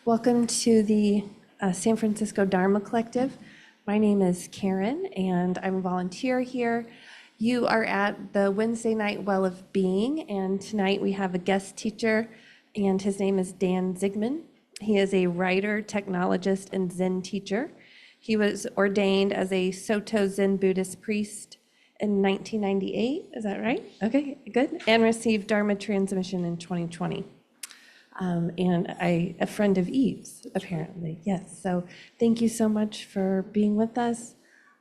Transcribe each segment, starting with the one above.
Welcome to the San Francisco Dharma Collective. My name is Karen, and I'm a volunteer here. You are at the Wednesday night Well of Being, and tonight we have a guest teacher, and his name is Dan Zigmond. He is a writer, technologist, and Zen teacher. He was ordained as a Soto Zen Buddhist priest in 1998. Is that right? Okay, good. And received Dharma transmission in 2020. And a friend of Eve's, apparently. Yes, so thank you so much for being with us.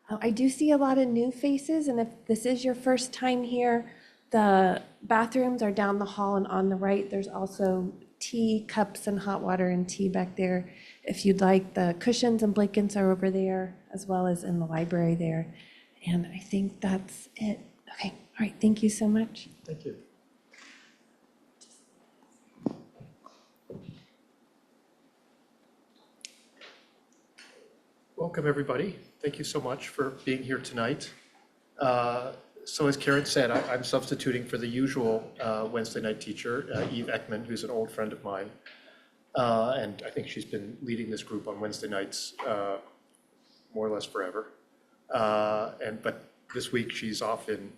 I do see a lot of new faces, and if this is your first time here, the bathrooms are down the hall and on the right. There's also tea cups and hot water and tea back there. If you'd like, the cushions and blankets are over there, as well as in the library there. And I think that's it. Okay, all right, thank you so much. Thank you. Welcome, everybody. Thank you so much for being here tonight. So as Karen said, I'm substituting for the usual Wednesday night teacher, Eve Ekman, who's an old friend of mine. And I think she's been leading this group on Wednesday nights more or less forever. But this week she's off in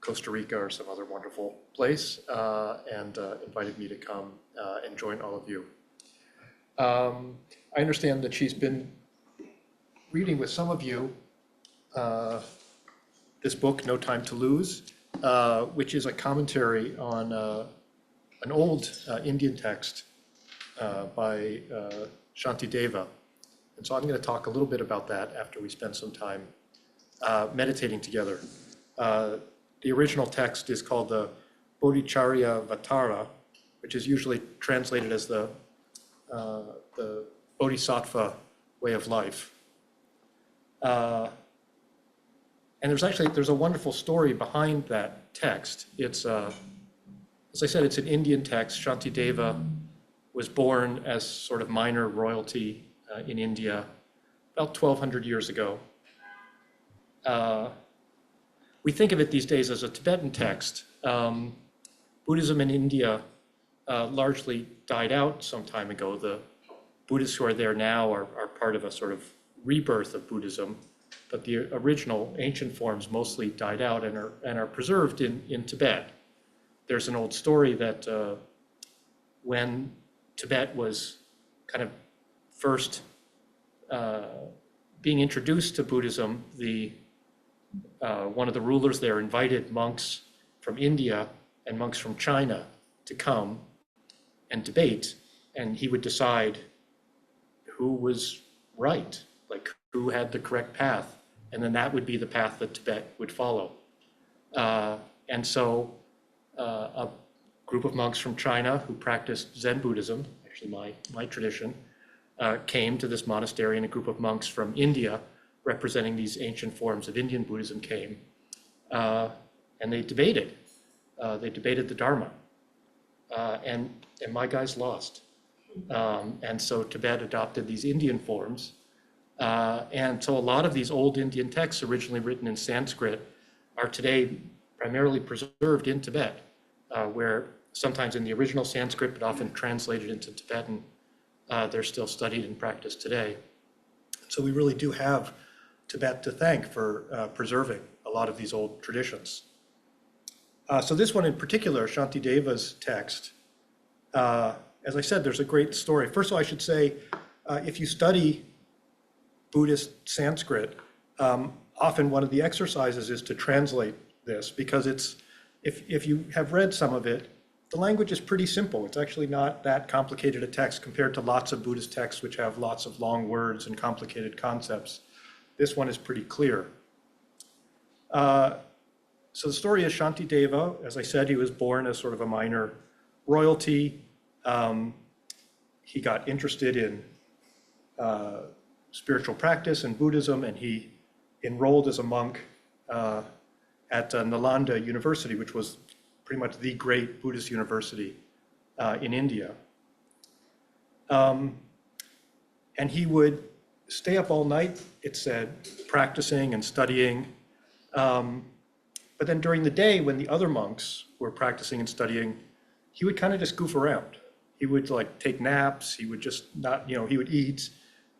Costa Rica or some other wonderful place and invited me to come and join all of you. I understand that she's been reading with some of you this book, No Time to Lose, which is a commentary on an old Indian text by Shantideva. And so I'm going to talk a little bit about that after we spend some time meditating together. The original text is called the Bodhicharya Vatara, which is usually translated as the Bodhisattva way of life. And there's a wonderful story behind that text. It's, as I said, it's an Indian text. Shantideva was born as sort of minor royalty in India about 1,200 years ago. We think of it these days as a Tibetan text. Buddhism in India largely died out some time ago. The Buddhists who are there now are part of a sort of rebirth of Buddhism, but the original ancient forms mostly died out and are preserved in Tibet. There's an old story that when Tibet was kind of first being introduced to Buddhism, one of the rulers there invited monks from India and monks from China to come and debate, and he would decide who was right, like who had the correct path, and then that would be the path that Tibet would follow. And so a group of monks from China who practiced Zen Buddhism, actually my tradition, came to this monastery, and a group of monks from India representing these ancient forms of Indian Buddhism came, and they debated. They debated the Dharma, and my guys lost. And so Tibet adopted these Indian forms. And so a lot of these old Indian texts originally written in Sanskrit are today primarily preserved in Tibet, where sometimes in the original Sanskrit, but often translated into Tibetan, they're still studied and practiced today. So we really do have Tibet to thank for preserving a lot of these old traditions. So this one in particular, Shantideva's text, as I said, there's a great story. First of all, I should say, if you study Buddhist Sanskrit, often one of the exercises is to translate this, because if you have read some of it, the language is pretty simple. It's actually not that complicated a text compared to lots of Buddhist texts which have lots of long words and complicated concepts. This one is pretty clear. So the story is Shantideva. As I said, he was born as sort of a minor royalty. He got interested in spiritual practice and Buddhism, and he enrolled as a monk at Nalanda University, which was pretty much the great Buddhist university in India. And he would stay up all night, it said, practicing and studying. But then during the day, when the other monks were practicing and studying, he would kind of just goof around. He would like take naps, he would just not, he would eat,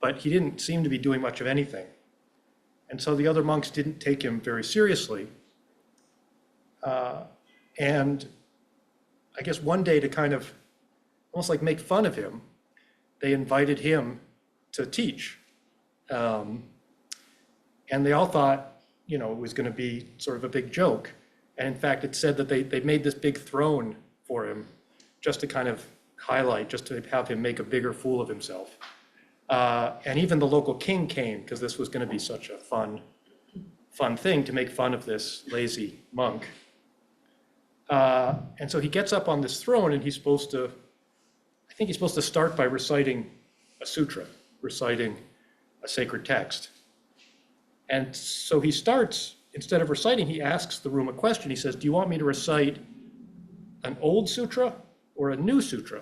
but he didn't seem to be doing much of anything. And so the other monks didn't take him very seriously. And I guess one day, to kind of almost like make fun of him, they invited him to teach. And they all thought, it was going to be sort of a big joke. And in fact, it said that they made this big throne for him just to kind of highlight, just to have him make a bigger fool of himself. And even the local king came, because this was going to be such a fun thing to make fun of this lazy monk. And so he gets up on this throne, and I think he's supposed to start by reciting a sutra, reciting a sacred text. And so he starts, instead of reciting, he asks the room a question. He says, do you want me to recite an old sutra or a new sutra?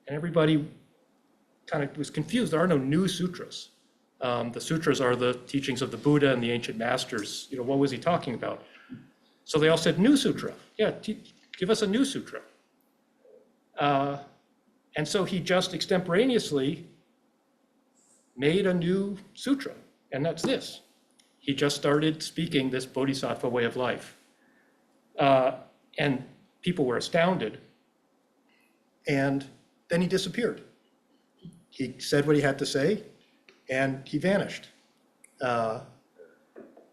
And everybody kind of was confused. There are no new sutras. The sutras are the teachings of the Buddha and the ancient masters. What was he talking about? So they all said, new sutra. Yeah, give us a new sutra. And so he just extemporaneously made a new sutra, and that's this. He just started speaking this bodhisattva way of life. And people were astounded. And then he disappeared. He said what he had to say, and he vanished.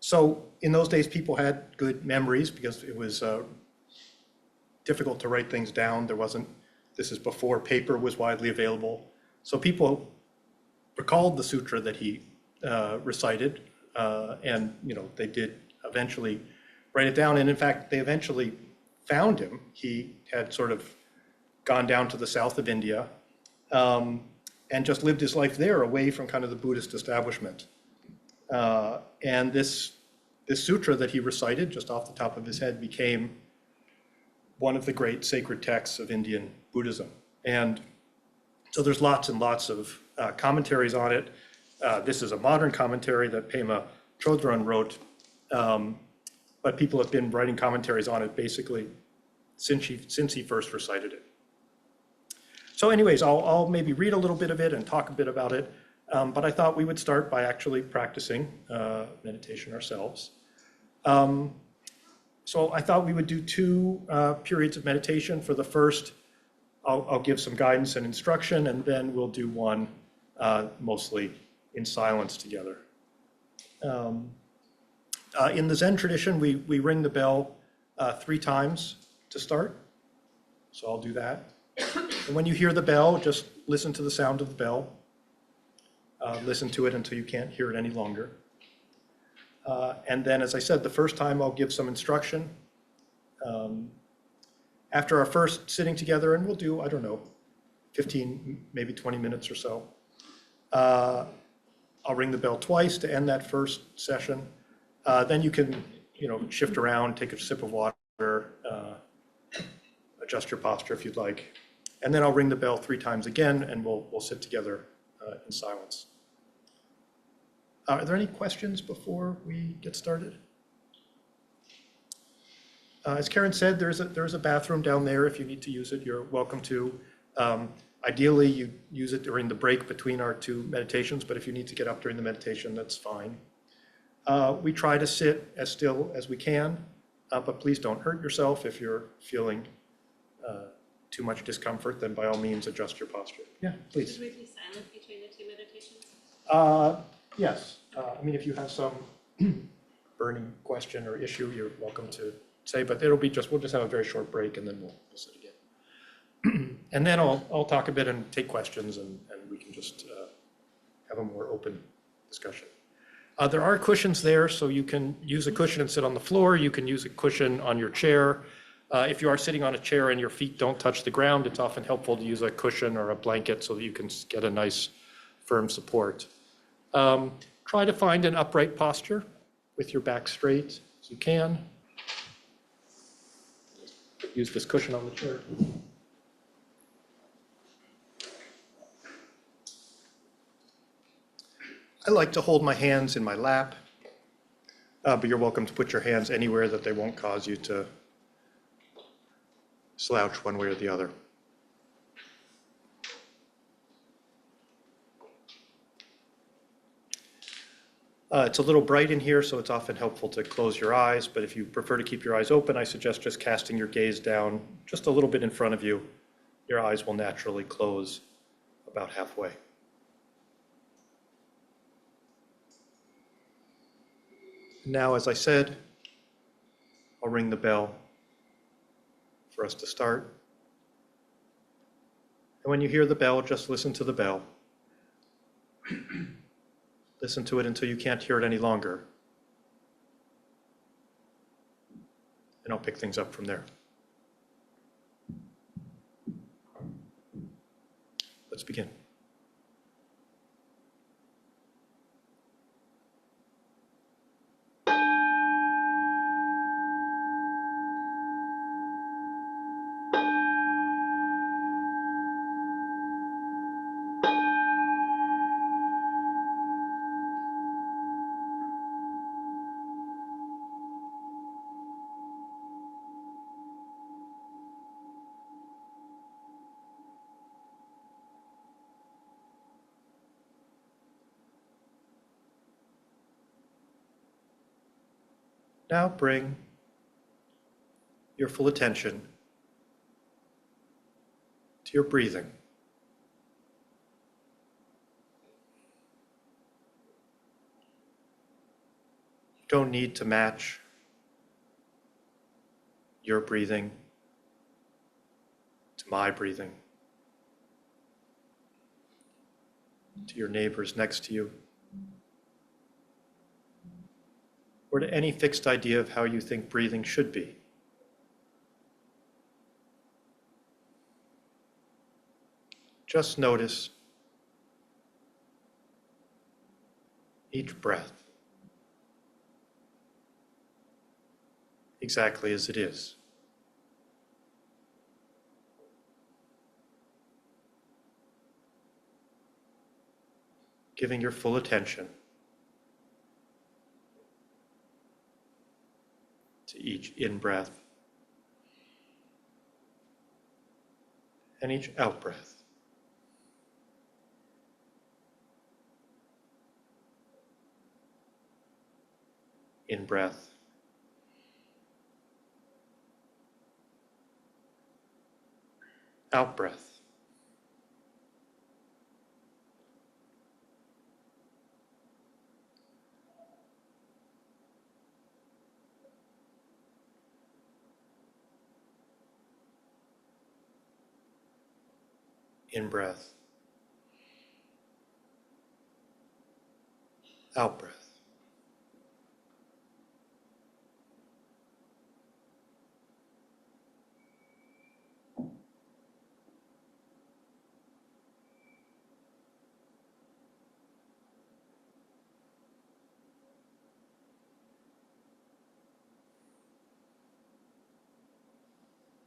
So in those days, people had good memories because it was difficult to write things down. This is before paper was widely available. So people recalled the sutra that he recited, and they did eventually write it down. And in fact, they eventually found him. He had sort of gone down to the south of India and just lived his life there, away from kind of the Buddhist establishment. And this sutra that he recited just off the top of his head became one of the great sacred texts of Indian Buddhism. And so there's lots and lots of commentaries on it. This is a modern commentary that Pema Chodron wrote, but people have been writing commentaries on it basically since he first recited it. So anyways, I'll maybe read a little bit of it and talk a bit about it, but I thought we would start by actually practicing meditation ourselves. So I thought we would do two periods of meditation. For the first, I'll give some guidance and instruction, and then we'll do one mostly in silence together. In the Zen tradition, we ring the bell 3 times to start. So I'll do that. And when you hear the bell, just listen to the sound of the bell. Listen to it until you can't hear it any longer. And then, as I said, the first time I'll give some instruction. After our first sitting together, and we'll do, 15, maybe 20 minutes or so, I'll ring the bell twice to end that first session. Then you can, shift around, take a sip of water, adjust your posture if you'd like. And then I'll ring the bell 3 times again, and we'll sit together in silence. Are there any questions before we get started? As Karen said, there is a bathroom down there. If you need to use it, you're welcome to. Ideally, you use it during the break between our 2 meditations, but if you need to get up during the meditation, that's fine. We try to sit as still as we can, but please don't hurt yourself. If you're feeling too much discomfort, then by all means adjust your posture. Yeah, please. Should we be silent between the 2 meditations? Yes. If you have some burning question or issue, you're welcome to say, but we'll just have a very short break, and then we'll sit again. And then I'll talk a bit and take questions, and we can just have a more open discussion. There are cushions there, so you can use a cushion and sit on the floor. You can use a cushion on your chair. If you are sitting on a chair and your feet don't touch the ground, it's often helpful to use a cushion or a blanket so that you can get a nice firm support. Try to find an upright posture with your back straight as you can. Use this cushion on the chair. I like to hold my hands in my lap, but you're welcome to put your hands anywhere that they won't cause you to slouch one way or the other. It's a little bright in here, so it's often helpful to close your eyes, but if you prefer to keep your eyes open, I suggest just casting your gaze down just a little bit in front of you. Your eyes will naturally close about halfway. Now, as I said, I'll ring the bell for us to start. And when you hear the bell, just listen to the bell. Listen to it until you can't hear it any longer. And I'll pick things up from there. Let's begin. Now bring your full attention to your breathing. You don't need to match your breathing to my breathing, to your neighbors next to you, or to any fixed idea of how you think breathing should be. Just notice each breath exactly as it is. Giving your full attention to each in-breath and each out-breath. In-breath, out-breath. In-breath, out-breath.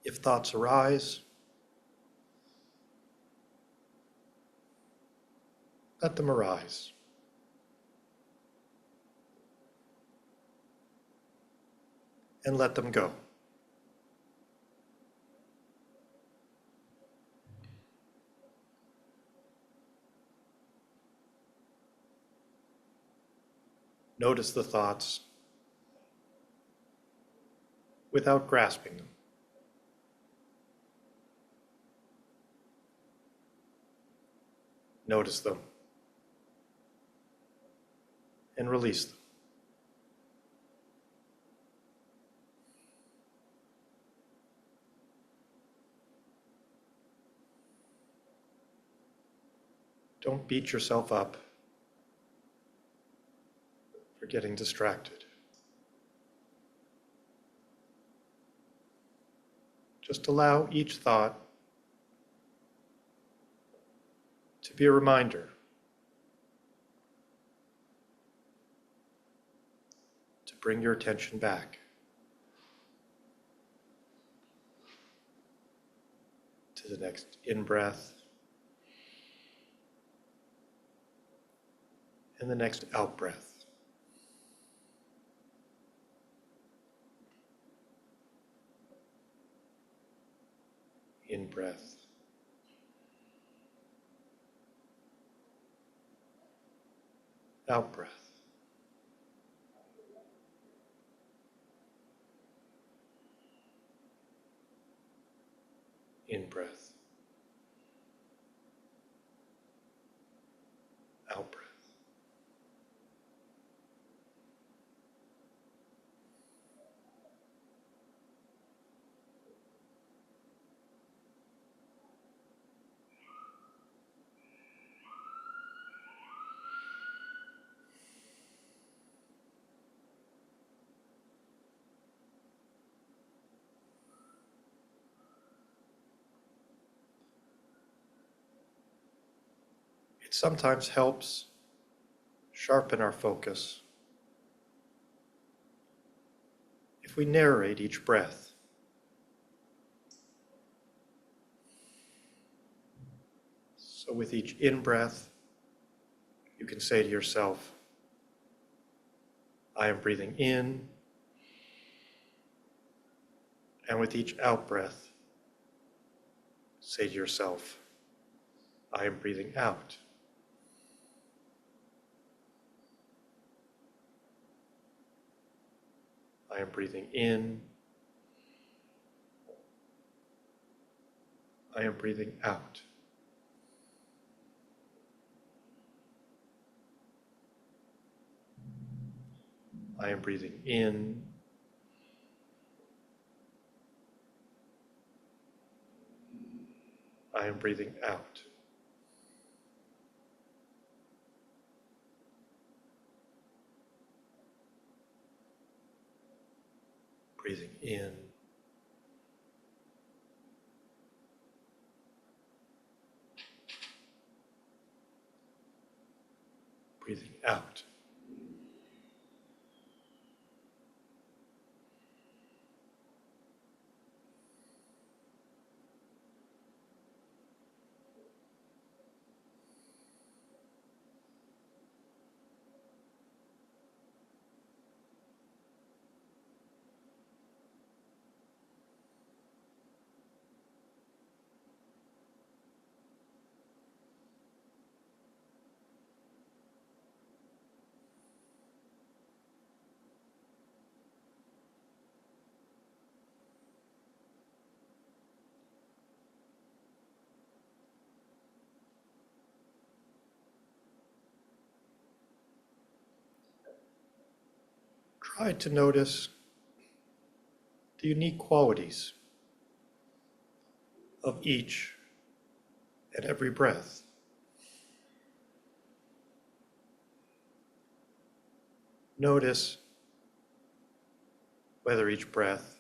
If thoughts arise, let them arise. And let them go. Notice the thoughts without grasping them. Notice them and release them. Don't beat yourself up for getting distracted. Just allow each thought to be a reminder to bring your attention back to the next in-breath and the next out-breath. In-breath. Out-breath. in-breath, out-breath. It sometimes helps sharpen our focus if we narrate each breath. So with each in-breath, you can say to yourself, I am breathing in, and with each out-breath, say to yourself, I am breathing out. I am breathing in. I am breathing out. I am breathing in. I am breathing out. Breathing in. Breathing out. Try to notice the unique qualities of each and every breath. Notice whether each breath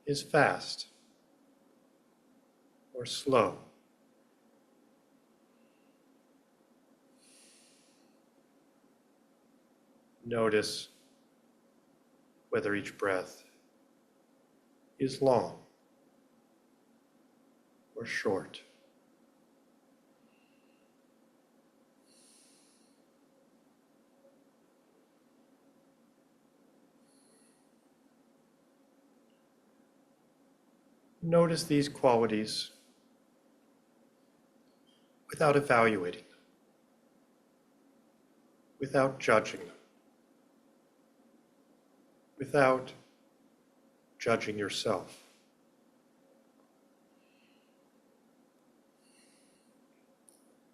is fast or slow. Notice whether each breath is long or short. Notice these qualities without evaluating them, without judging them, without judging yourself.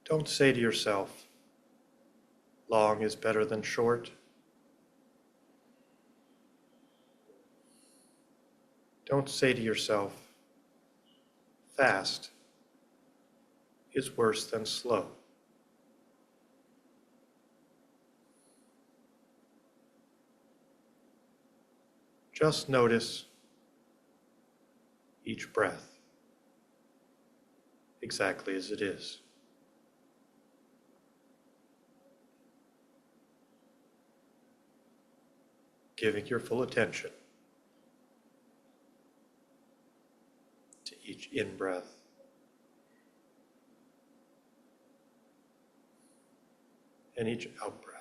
Don't say to yourself, long is better than short. Don't say to yourself, fast is worse than slow. Just notice each breath exactly as it is. Giving your full attention to each in-breath and each out-breath.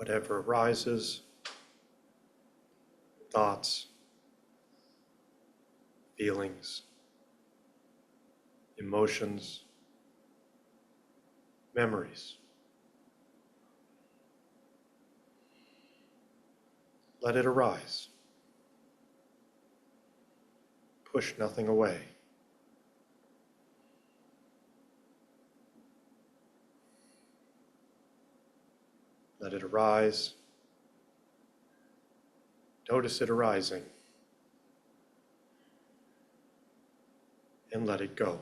whatever arises, thoughts, feelings, emotions, memories. Let it arise. Push nothing away. Let it arise. Notice it arising. And let it go.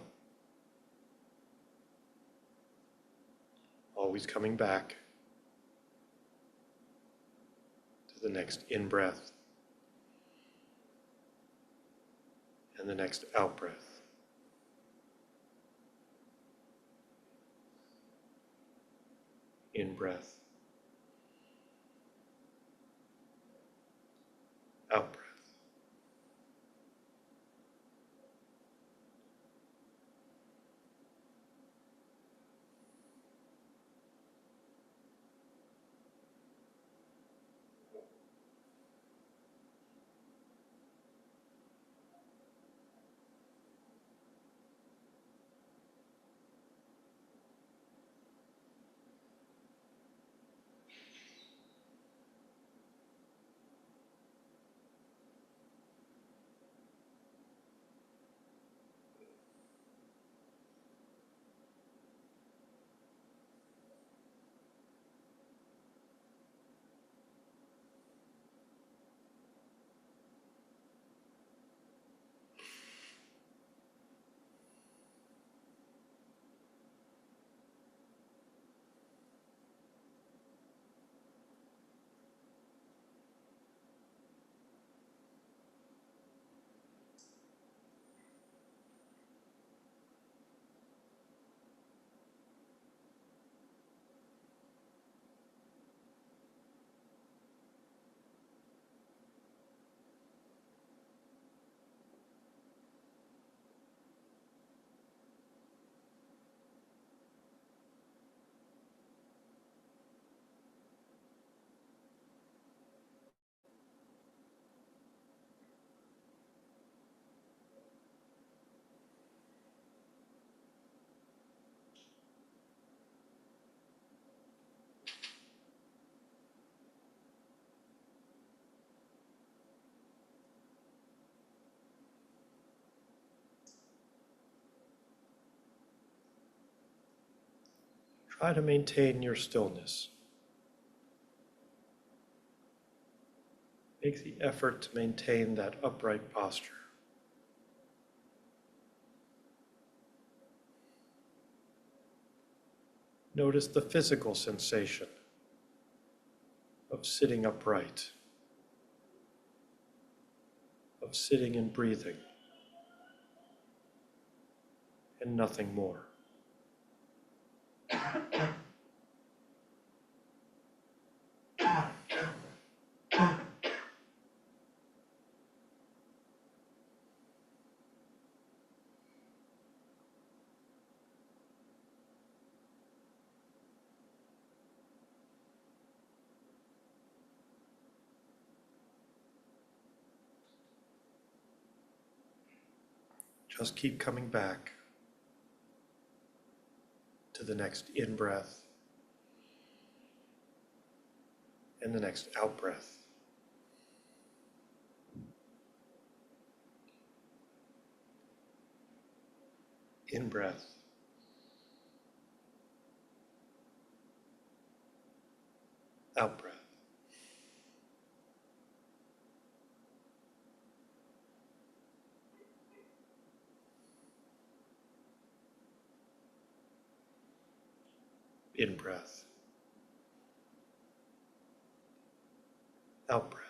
Always coming back to the next in-breath and the next out-breath. In-breath, out-breath. Try to maintain your stillness. Make the effort to maintain that upright posture. Notice the physical sensation of sitting upright, of sitting and breathing, and nothing more. Just keep coming back to the next in-breath and the next out-breath. In-breath, out-breath. In-breath, out-breath.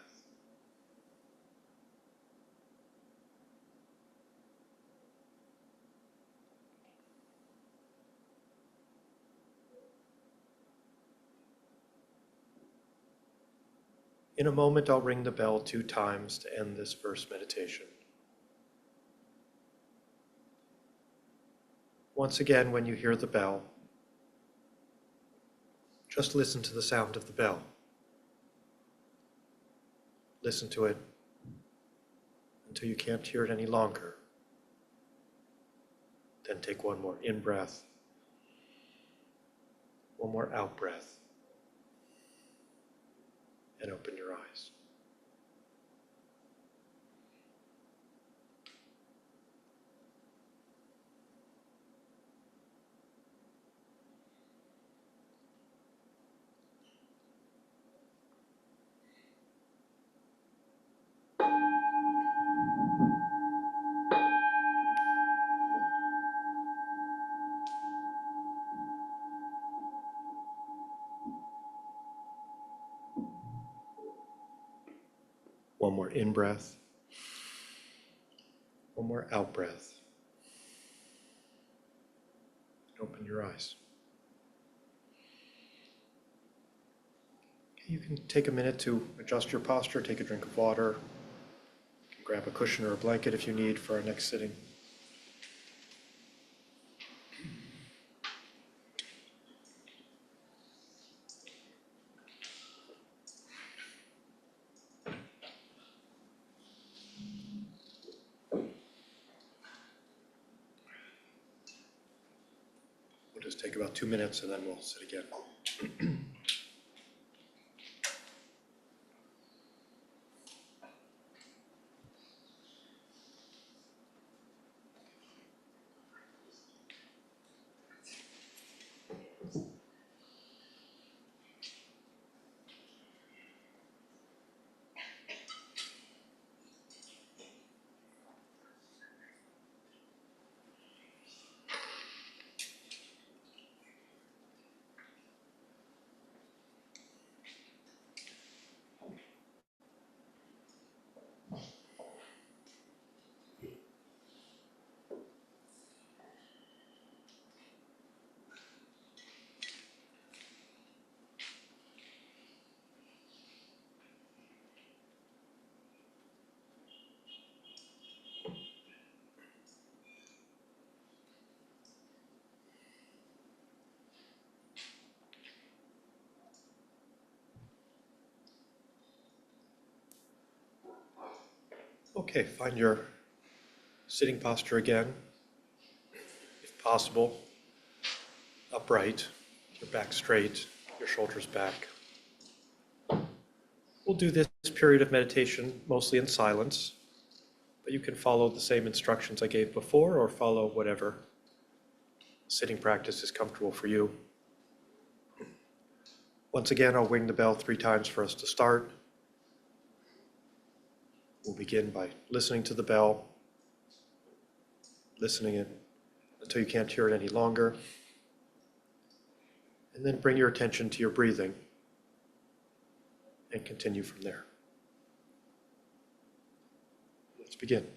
In a moment, I'll ring the bell 2 times to end this first meditation. Once again, when you hear the bell, just listen to the sound of the bell. Listen to it until you can't hear it any longer. Then take one more in-breath, one more out-breath, and open your eyes. One more in-breath, one more out-breath. Open your eyes. You can take a minute to adjust your posture, take a drink of water. You can grab a cushion or a blanket if you need for our next sitting. We'll just take about 2 minutes and then we'll sit again. Okay, find your sitting posture again. If possible, upright, your back straight, your shoulders back. We'll do this period of meditation mostly in silence, but you can follow the same instructions I gave before or follow whatever sitting practice is comfortable for you. Once again, I'll ring the bell 3 times for us to start. We'll begin by listening to the bell, listening it until you can't hear it any longer, and then bring your attention to your breathing and continue from there. Let's begin.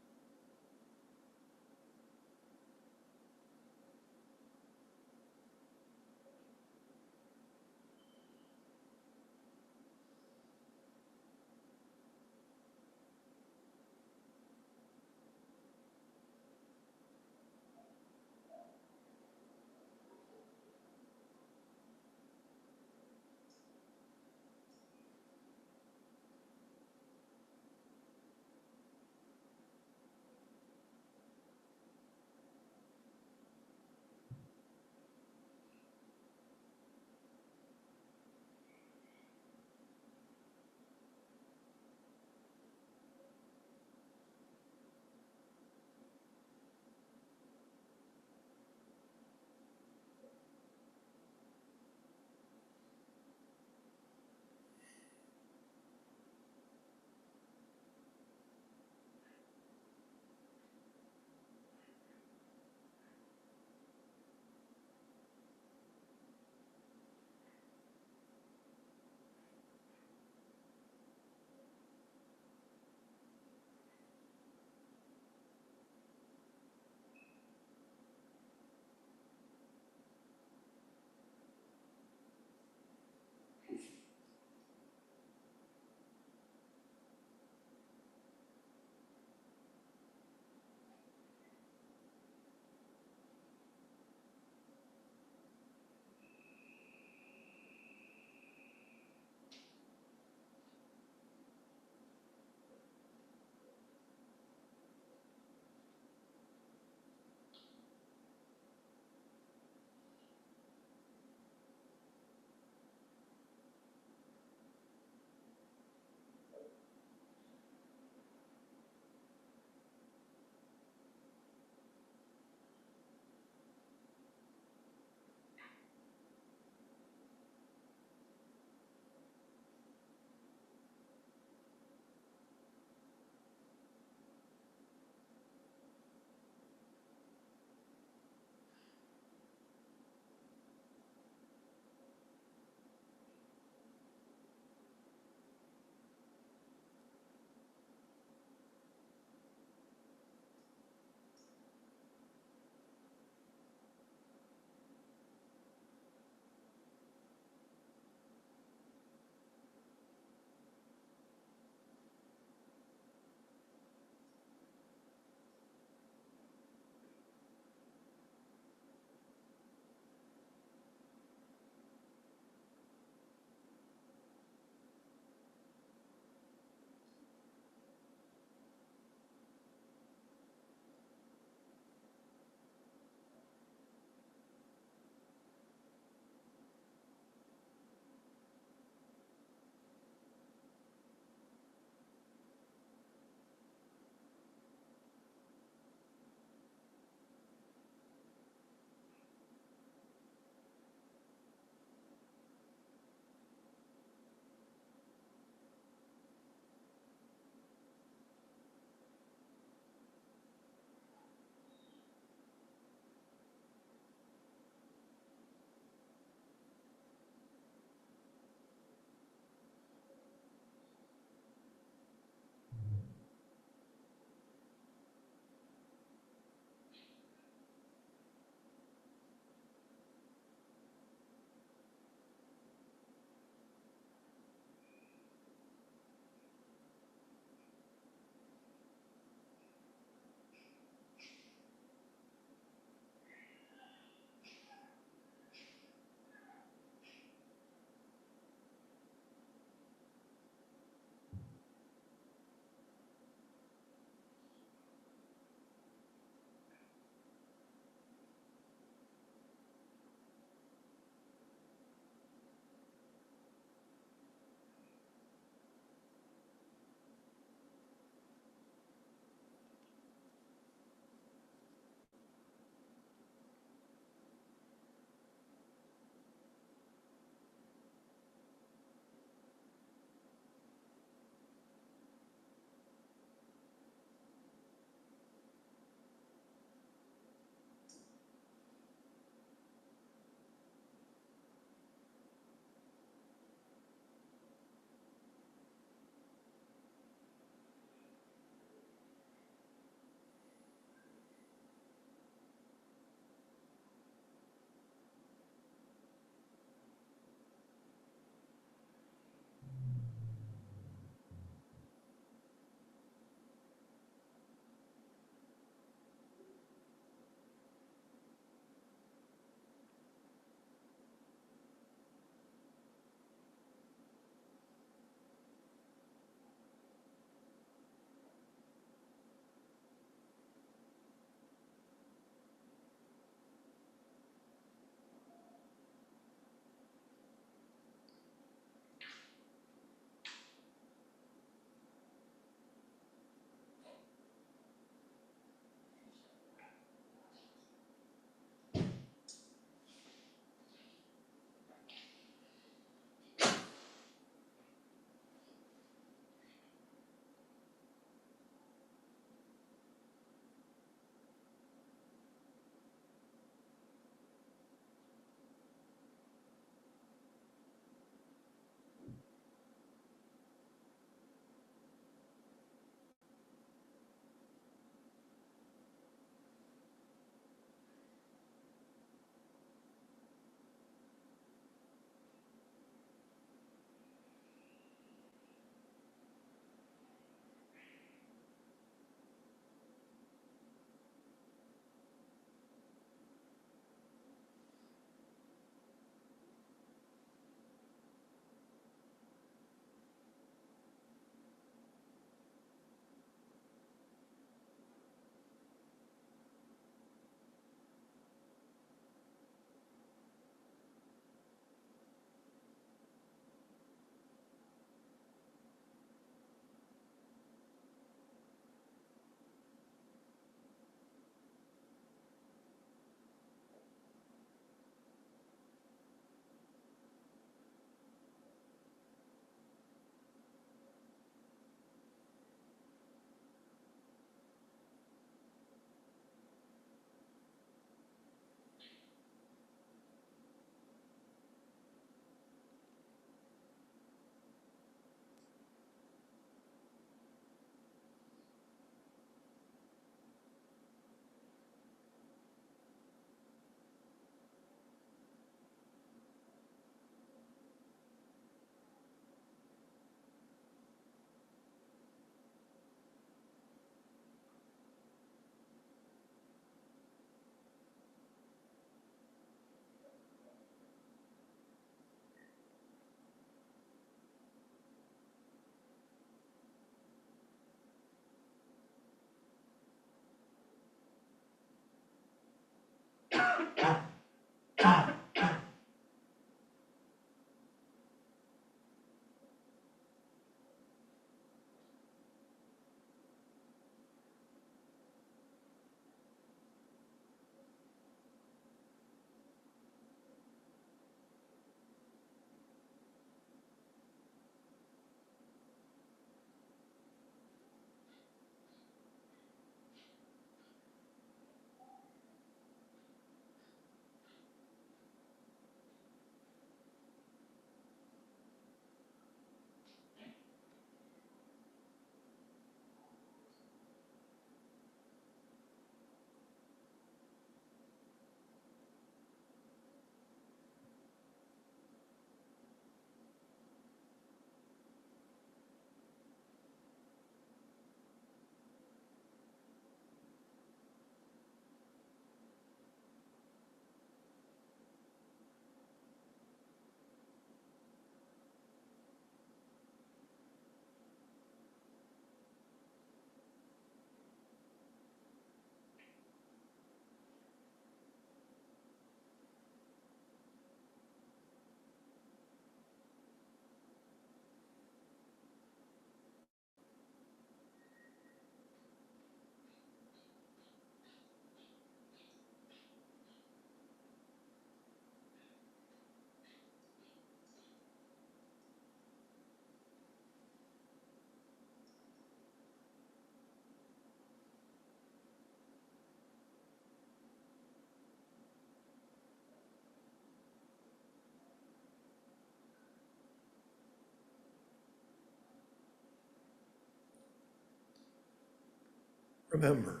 Remember,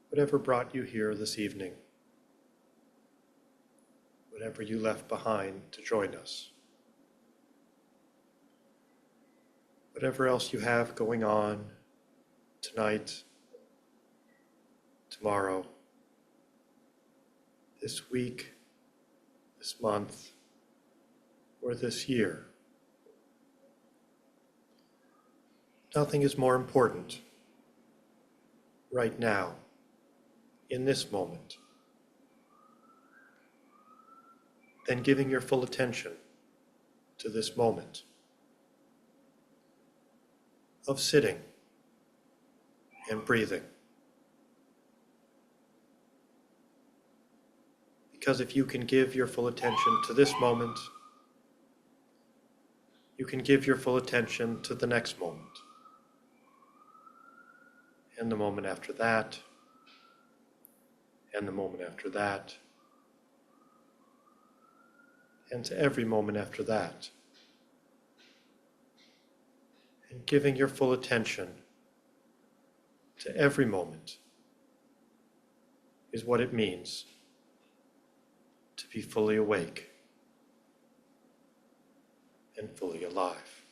whatever brought you here this evening, whatever you left behind to join us, whatever else you have going on tonight, tomorrow, this week, this month, or this year, nothing is more important right now, in this moment, than giving your full attention to this moment of sitting and breathing. Because if you can give your full attention to this moment, you can give your full attention to the next moment, and the moment after that, and the moment after that, and to every moment after that. And giving your full attention to every moment is what it means to be fully awake and fully alive.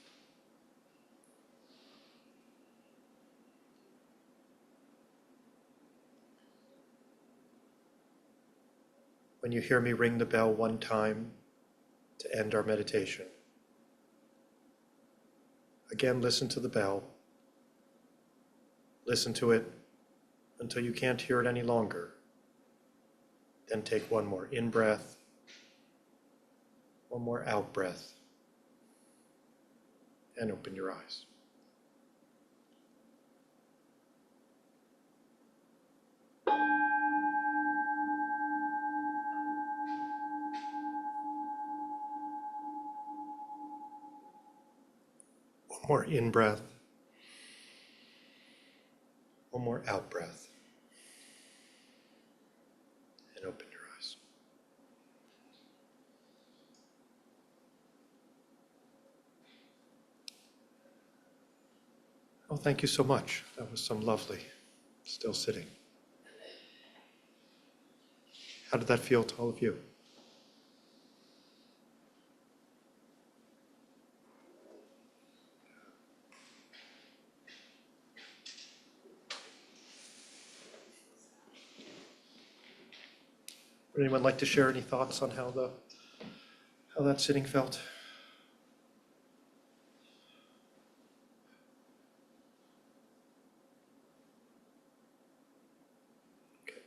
When you hear me ring the bell one time to end our meditation, again, listen to the bell. Listen to it until you can't hear it any longer. Then take one more in-breath, one more out-breath, and open your eyes. One more in-breath, one more out-breath, and open your eyes. Oh, thank you so much. That was some lovely, still sitting. How did that feel to all of you? Would anyone like to share any thoughts on how that sitting felt? Okay.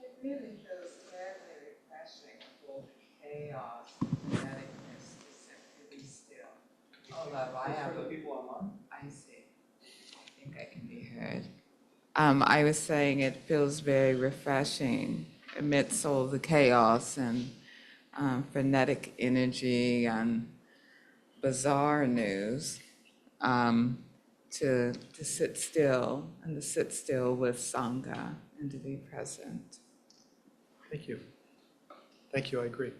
It really feels terribly refreshing with all the chaos and kineticness to simply be still. Although I have a people online. I see. I think I can be heard. I was saying it feels very refreshing amidst all the chaos and frenetic energy and bizarre news, to sit still and to sit still with Sangha and to be present. Thank you. Thank you, I agree.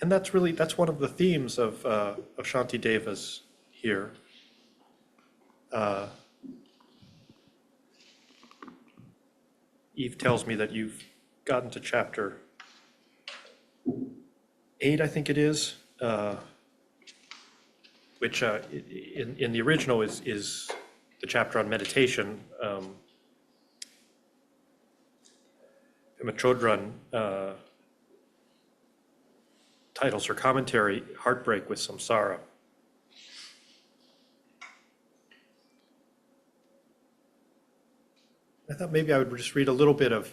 And that's one of the themes of Shantideva's here. Eve tells me that you've gotten to chapter 8, I think it is, which in the original is the chapter on meditation. Pema Chodron titles her commentary, Heartbreak with Samsara. I thought maybe I would just read a little bit of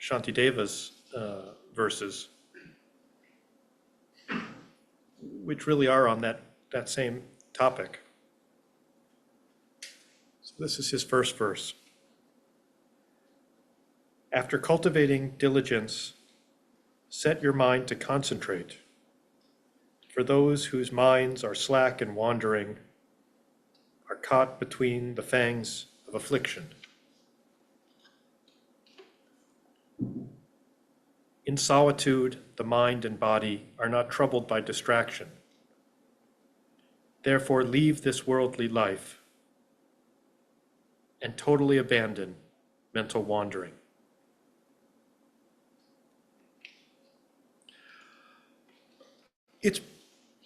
Shantideva's verses, which really are on that same topic. So this is his first verse. After cultivating diligence, set your mind to concentrate. for those whose minds are slack and wandering, are caught between the fangs of affliction. In solitude, the mind and body are not troubled by distraction. Therefore, leave this worldly life and totally abandon mental wandering.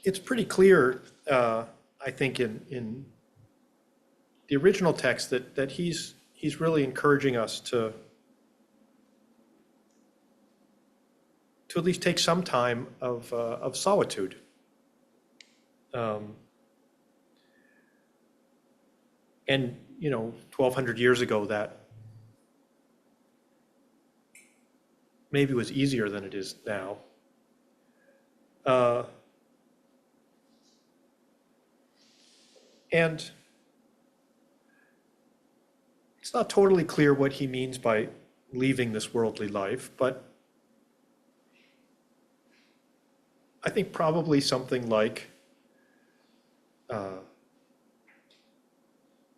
It's pretty clear, I think, in the original text that he's really encouraging us to at least take some time of solitude. And 1,200 years ago, that maybe was easier than it is now. And it's not totally clear what he means by leaving this worldly life, but I think probably something like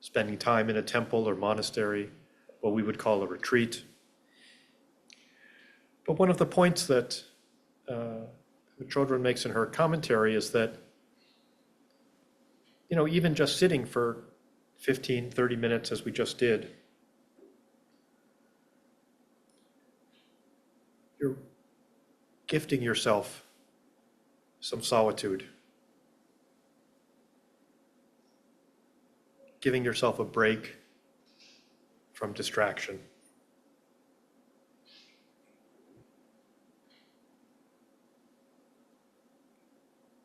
spending time in a temple or monastery, what we would call a retreat. But one of the points that Chodron makes in her commentary is that, even just sitting for 15, 30 minutes as we just did, you're gifting yourself some solitude, giving yourself a break from distraction.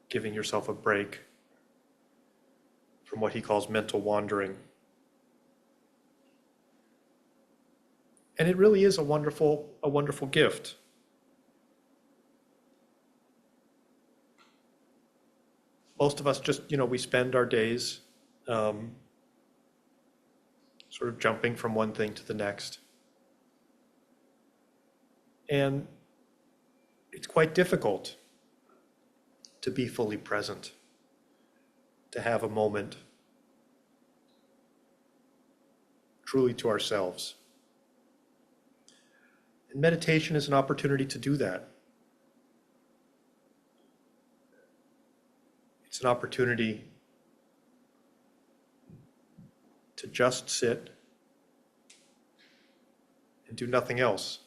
Giving yourself a break from what he calls mental wandering. And it really is a wonderful gift. Most of us just, we spend our days sort of jumping from one thing to the next. And it's quite difficult to be fully present, to have a moment truly to ourselves. And meditation is an opportunity to do that. It's an opportunity to just sit and do nothing else.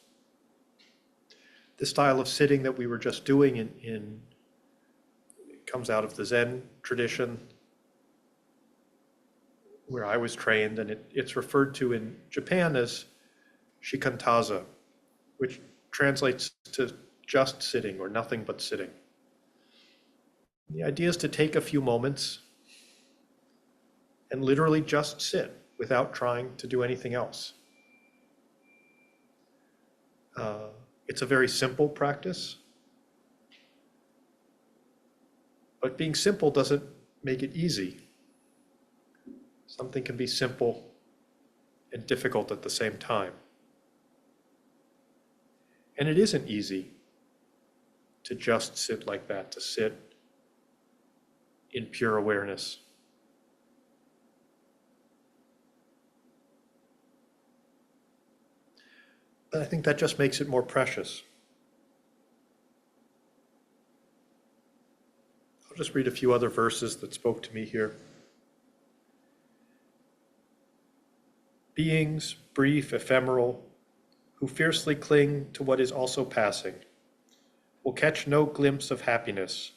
The style of sitting that we were just doing it comes out of the Zen tradition where I was trained, and it's referred to in Japan as shikantaza, which translates to just sitting or nothing but sitting. The idea is to take a few moments and literally just sit without trying to do anything else. It's a very simple practice, but being simple doesn't make it easy. Something can be simple and difficult at the same time. And it isn't easy to just sit like that, to sit in pure awareness. But I think that just makes it more precious. I'll just read a few other verses that spoke to me here. Beings, brief, ephemeral, who fiercely cling to what is also passing, will catch no glimpse of happiness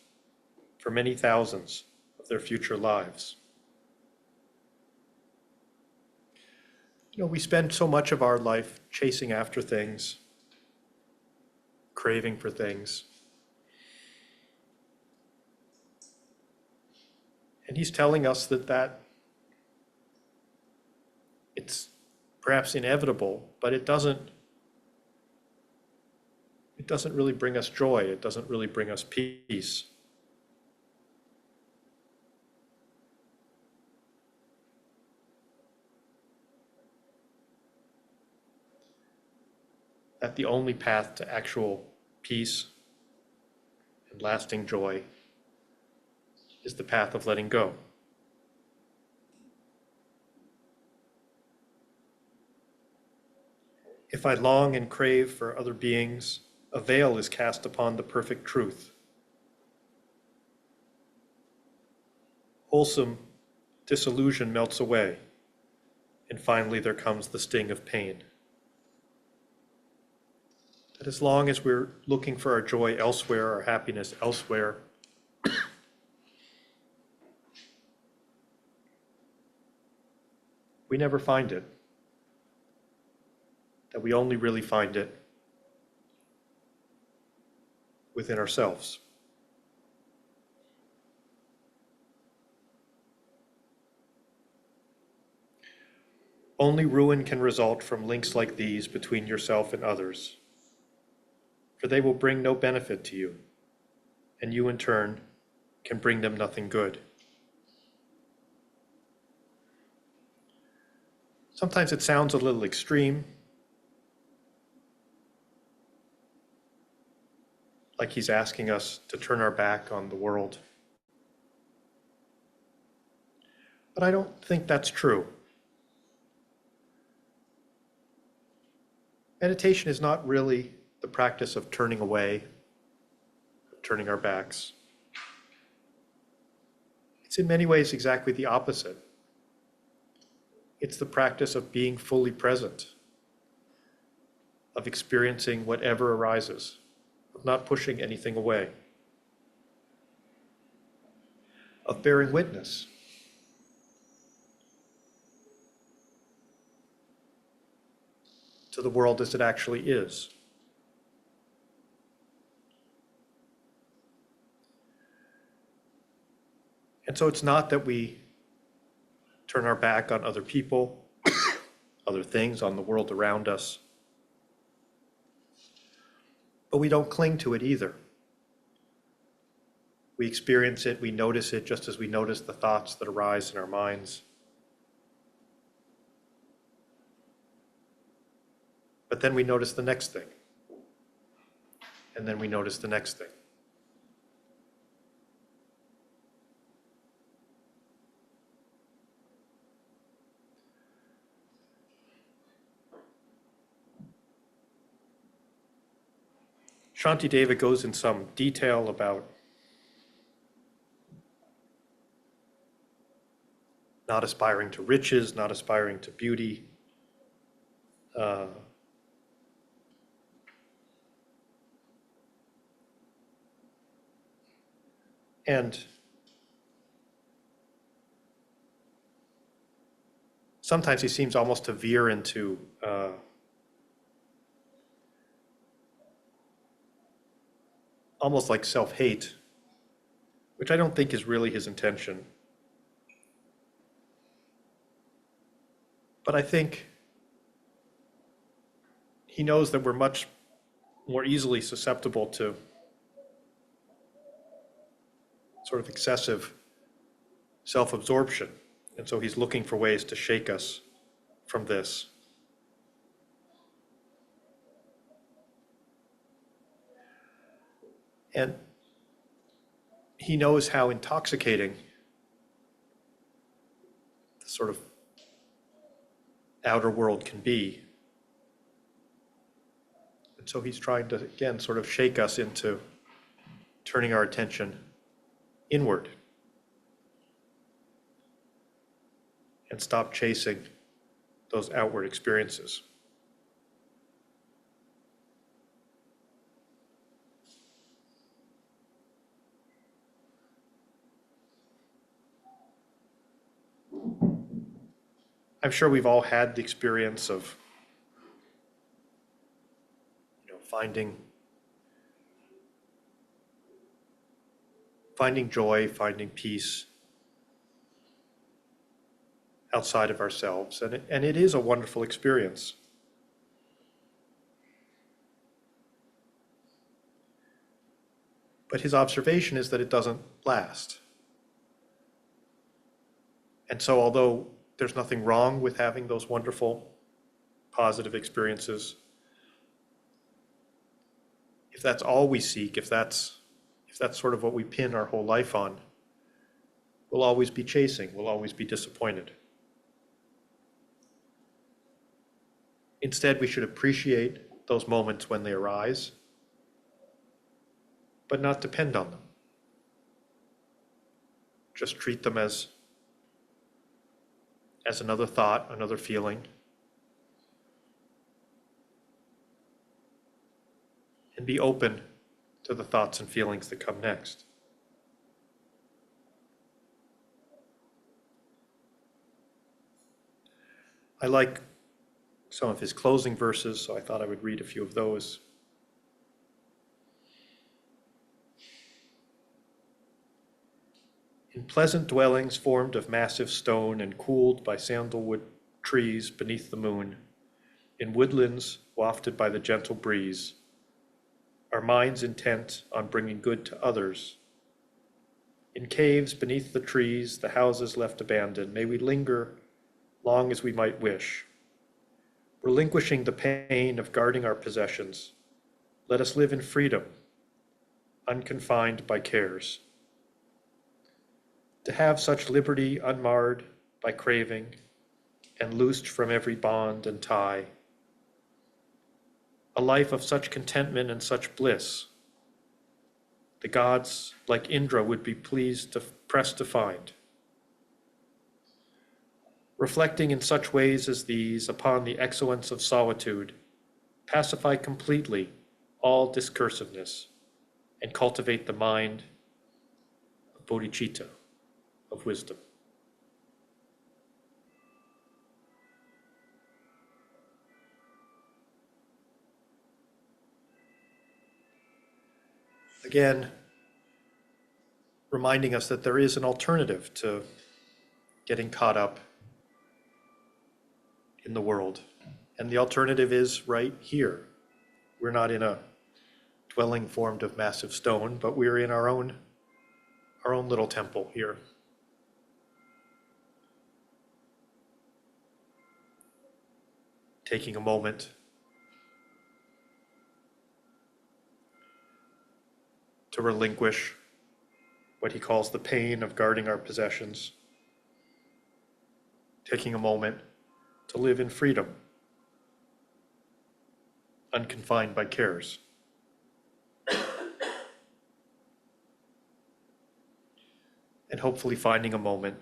for many thousands of their future lives. We spend so much of our life chasing after things, craving for things. And he's telling us that it's perhaps inevitable, but it doesn't really bring us joy. It doesn't really bring us peace. That the only path to actual peace and lasting joy is the path of letting go. If I long and crave for other beings, a veil is cast upon the perfect truth. Wholesome disillusion melts away, and finally there comes the sting of pain. That as long as we're looking for our joy elsewhere, our happiness elsewhere, we never find it. That we only really find it within ourselves. Only ruin can result from links like these between yourself and others, for they will bring no benefit to you, and you in turn can bring them nothing good. Sometimes it sounds a little extreme, like he's asking us to turn our back on the world. But I don't think that's true. Meditation is not really the practice of turning away, of turning our backs. It's in many ways exactly the opposite. It's the practice of being fully present, of experiencing whatever arises, of not pushing anything away, of bearing witness. To the world as it actually is. And so it's not that we turn our back on other people, other things, on the world around us, but we don't cling to it either. We experience it, we notice it just as we notice the thoughts that arise in our minds. But then we notice the next thing. And then we notice the next thing. Shantideva goes in some detail about not aspiring to riches, not aspiring to beauty, and sometimes he seems almost to veer into almost like self-hate, which I don't think is really his intention. But I think he knows that we're much more easily susceptible to sort of excessive self-absorption. And so he's looking for ways to shake us from this. And he knows how intoxicating the sort of outer world can be. And so he's trying to, again, sort of shake us into turning our attention inward and stop chasing those outward experiences. I'm sure we've all had the experience of, finding joy, finding peace outside of ourselves, and it is a wonderful experience. But his observation is that it doesn't last. And so although there's nothing wrong with having those wonderful, positive experiences, if that's all we seek, if that's sort of what we pin our whole life on, We'll always be chasing, we'll always be disappointed. Instead, we should appreciate those moments when they arise, but not depend on them. Just treat them as another thought, another feeling. And be open to the thoughts and feelings that come next. I like some of his closing verses, so I thought I would read a few of those. In pleasant dwellings formed of massive stone and cooled by sandalwood trees beneath the moon, in woodlands wafted by the gentle breeze, our minds intent on bringing good to others. In caves beneath the trees, the houses left abandoned, may we linger long as we might wish. Relinquishing the pain of guarding our possessions, let us live in freedom, unconfined by cares. To have such liberty unmarred by craving and loosed from every bond and tie, a life of such contentment and such bliss, the gods like Indra would be pleased to press to find. Reflecting in such ways as these upon the excellence of solitude, pacify completely all discursiveness and cultivate the mind of bodhicitta, of wisdom. Again, reminding us that there is an alternative to getting caught up in the world. And the alternative is right here. We're not in a dwelling formed of massive stone, but we're in our own little temple here. Taking a moment to relinquish what he calls the pain of guarding our possessions. Taking a moment to live in freedom, unconfined by cares. And hopefully finding a moment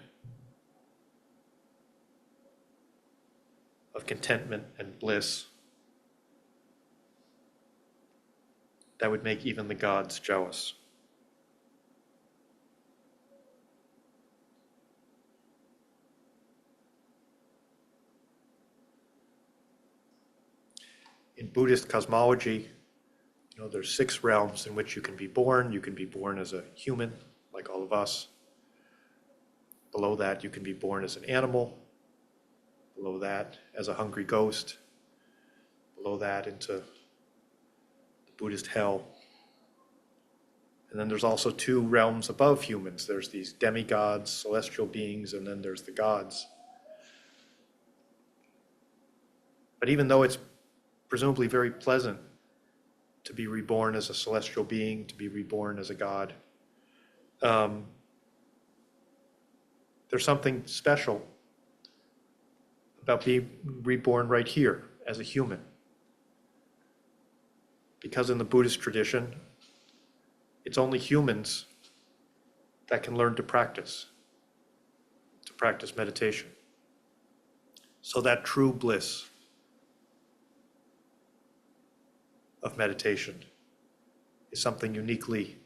of contentment and bliss that would make even the gods jealous. In Buddhist cosmology, there's 6 realms in which you can be born. You can be born as a human, like all of us. Below that, you can be born as an animal. Below that, as a hungry ghost. Below that, into the Buddhist hell. And then there's also 2 realms above humans. There's these demigods, celestial beings, and then there's the gods. But even though it's presumably very pleasant to be reborn as a celestial being, to be reborn as a god, there's something special about being reborn right here as a human. Because in the Buddhist tradition, it's only humans that can learn to practice meditation. So that true bliss of meditation is something uniquely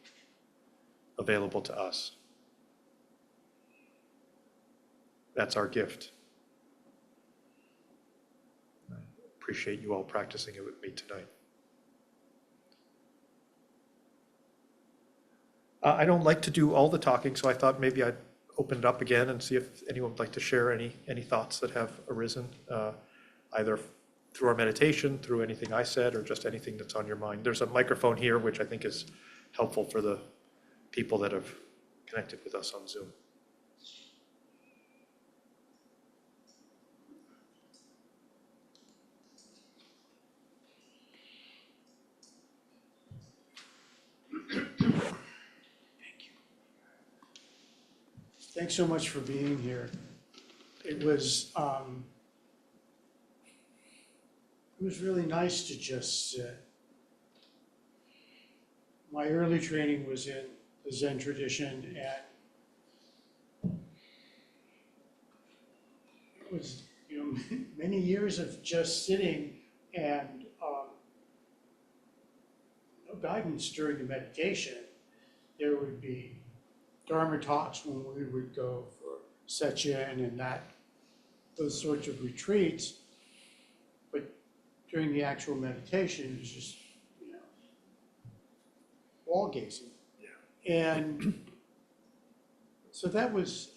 available to us. That's our gift. I appreciate you all practicing it with me tonight. I don't like to do all the talking, so I thought maybe I'd open it up again and see if anyone would like to share any thoughts that have arisen, either through our meditation, through anything I said, or just anything that's on your mind. There's a microphone here, which I think is helpful for the people that have connected with us on Zoom. Thanks so much for being here. It was really nice to just sit. My early training was in the Zen tradition, and it was, many years of just sitting and no guidance during the meditation. There would be Dharma talks when we would go for Sechen and those sorts of retreats. But during the actual meditation, it was just, wall gazing. Yeah. And so that was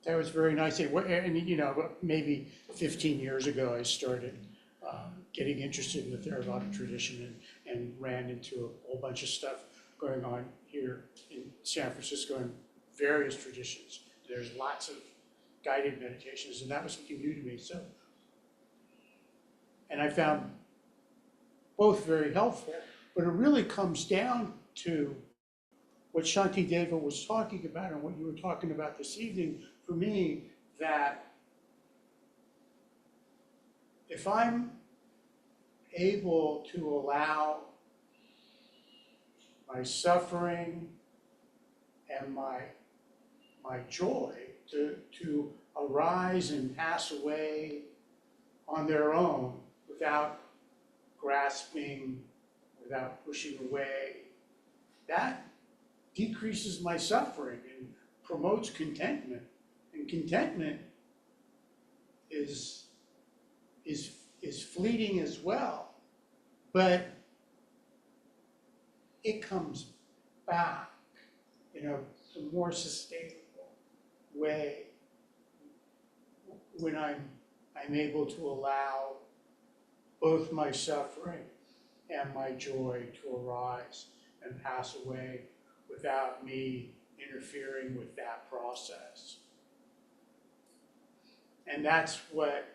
very nice. And, maybe 15 years ago, I started getting interested in the Theravada tradition and ran into a whole bunch of stuff going on here in San Francisco in various traditions. There's lots of guided meditations, and that was something new to me. And I found both very helpful, but it really comes down to what Shanti Deva was talking about and what you were talking about this evening, for me, that if I'm able to allow my suffering and my joy to arise and pass away on their own without grasping, without pushing away, that decreases my suffering and promotes contentment. And contentment is fleeting as well, but it comes back in a more sustainable way when I'm able to allow both my suffering and my joy to arise and pass away without me interfering with that process. And that's what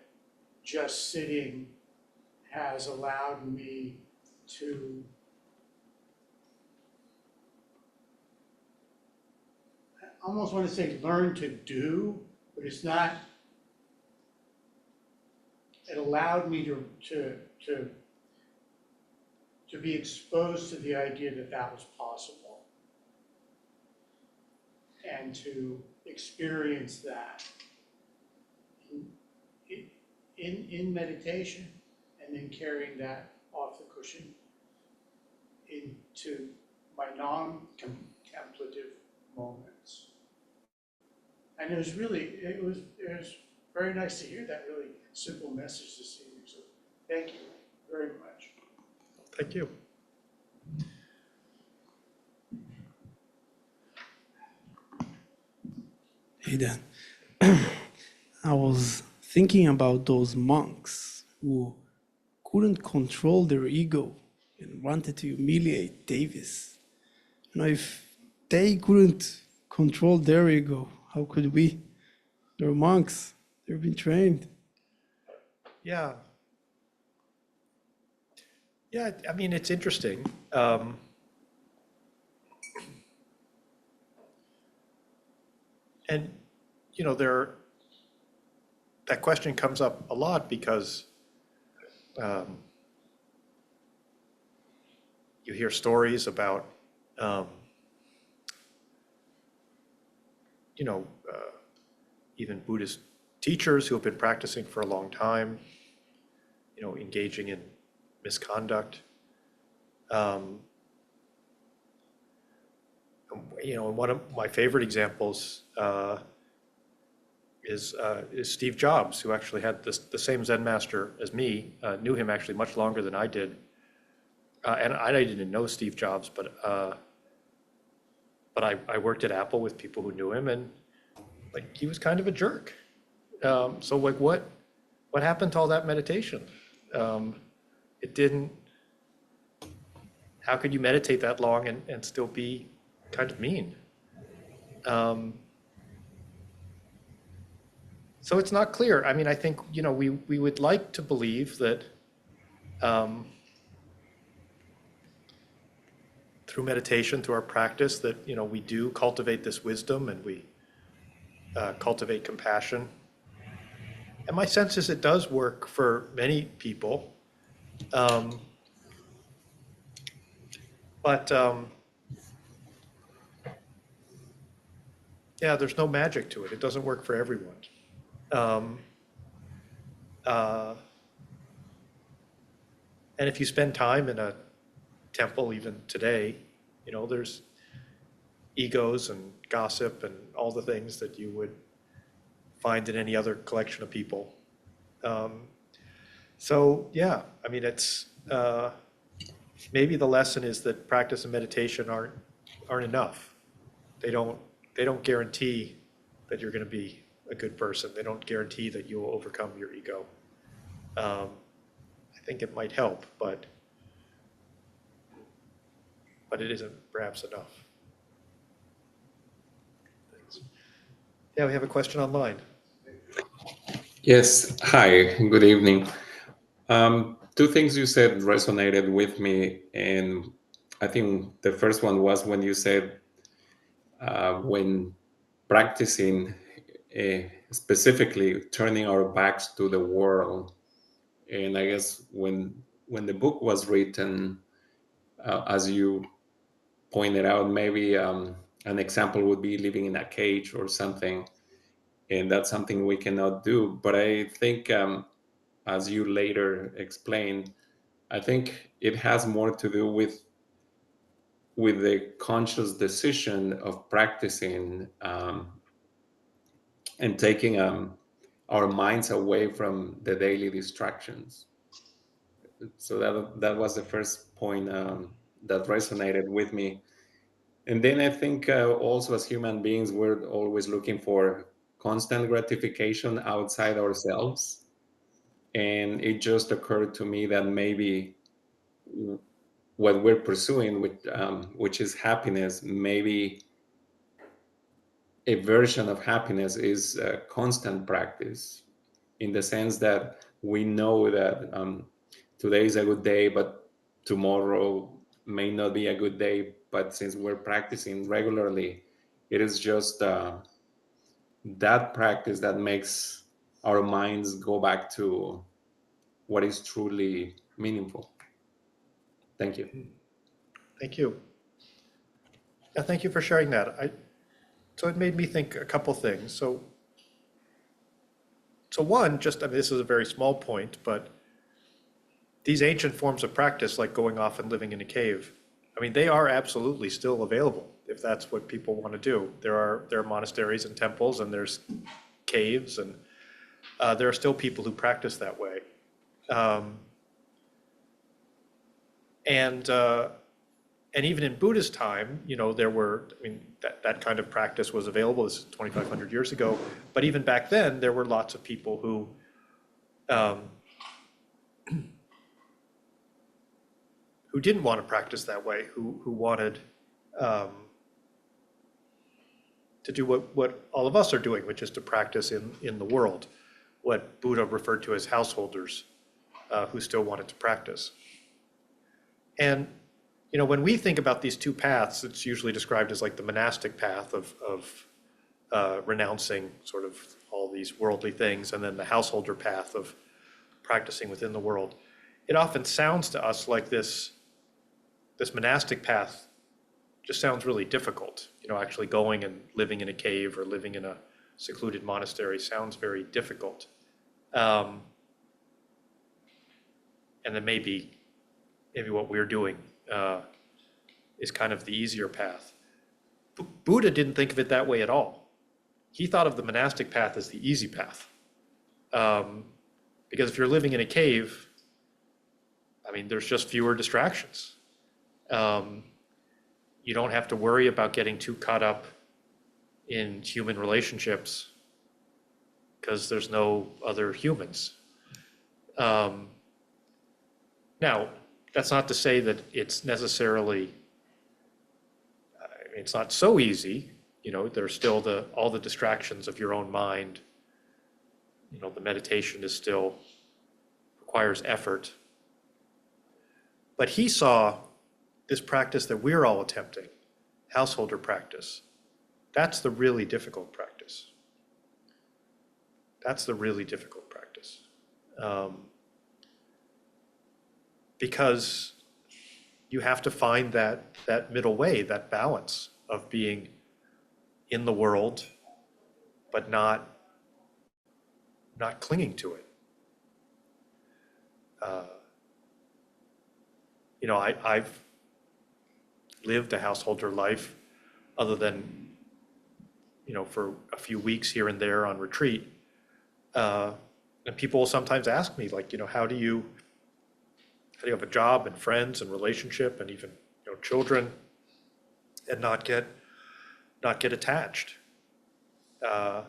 just sitting has allowed me to I almost want to say learn to do, but it's not. It allowed me to be exposed to the idea that was possible, and to experience that in meditation, and then carrying that off the cushion into my non-contemplative moments. And it was very nice to hear that really simple message this evening. So thank you very much. Thank you. Hey Dan, I was thinking about those monks who couldn't control their ego and wanted to humiliate Davis. If they couldn't control their ego, how could we? They're monks, they've been trained. Yeah. Yeah, I mean, it's interesting. And, that question comes up a lot because you hear stories about, even Buddhist teachers who have been practicing for a long time, engaging in misconduct. One of my favorite examples is Steve Jobs, who actually had the same Zen master as me, knew him actually much longer than I did. And I didn't know Steve Jobs, but I worked at Apple with people who knew him, and he was kind of a jerk. So what happened to all that meditation? It didn't. How could you meditate that long and still be kind of mean? So it's not clear. I mean, I think, we would like to believe that through meditation, through our practice, that, you know, we do cultivate this wisdom and we cultivate compassion. And my sense is it does work for many people. But yeah, there's no magic to it. It doesn't work for everyone. Um, uh, and if you spend time in a temple, even today, you know, there's egos and gossip and all the things that you would find in any other collection of people. So yeah, I mean, it's maybe the lesson is that practice and meditation aren't enough. They don't guarantee that you're going to be a good person. They don't guarantee that you will overcome your ego. I think it might help, but it isn't perhaps enough. Thanks. Yeah, we have a question online. Yes, hi, good evening. Two things you said resonated with me, and I think the first one was when you said when practicing, specifically turning our backs to the world. And I guess when the book was written, as you pointed out, maybe an example would be living in a cage or something, and that's something we cannot do. But I think, as you later explained, I think it has more to do with the conscious decision of practicing, and taking our minds away from the daily distractions. So that was the first point that resonated with me. And then I think also as human beings, we're always looking for constant gratification outside ourselves. And it just occurred to me that maybe what we're pursuing, which is happiness, maybe a version of happiness is constant practice, in the sense that we know that today is a good day, but tomorrow may not be a good day. But since we're practicing regularly, it is just that practice that makes our minds go back to what is truly meaningful. Thank you. Thank you. Yeah, thank you for sharing that. So it made me think a couple things. So one, just, I mean, this is a very small point, but these ancient forms of practice, like going off and living in a cave, I mean, they are absolutely still available if that's what people want to do. There are monasteries and temples, and there's caves, and there are still people who practice that way. And even in Buddha's time, you know, there were, I mean, that kind of practice was available. This is 2,500 years ago. But even back then, there were lots of people who didn't want to practice that way, who wanted to do what all of us are doing, which is to practice in the world, what Buddha referred to as householders, who still wanted to practice. And you know, when we think about these two paths, it's usually described as like the monastic path of renouncing sort of all these worldly things, and then the householder path of practicing within the world. It often sounds to us like this monastic path just sounds really difficult. You know, actually going and living in a cave or living in a secluded monastery sounds very difficult. And then maybe what we're doing is kind of the easier path. Buddha didn't think of it that way at all. He thought of the monastic path as the easy path. Because if you're living in a cave, I mean, there's just fewer distractions. You don't have to worry about getting too caught up in human relationships because there's no other humans. Now, that's not to say that it's necessarily, it's not so easy. You know, there's still all the distractions of your own mind. You know, the meditation is still requires effort. But he saw this practice that we're all attempting, householder practice, that's the really difficult practice. That's the really difficult practice. Because you have to find that middle way, that balance of being in the world, but not clinging to it. You know, I've lived a householder life other than, you know, for a few weeks here and there on retreat. And people will sometimes ask me, like, you know, how do you have a job and friends and relationship and even, you know, children and not get attached? And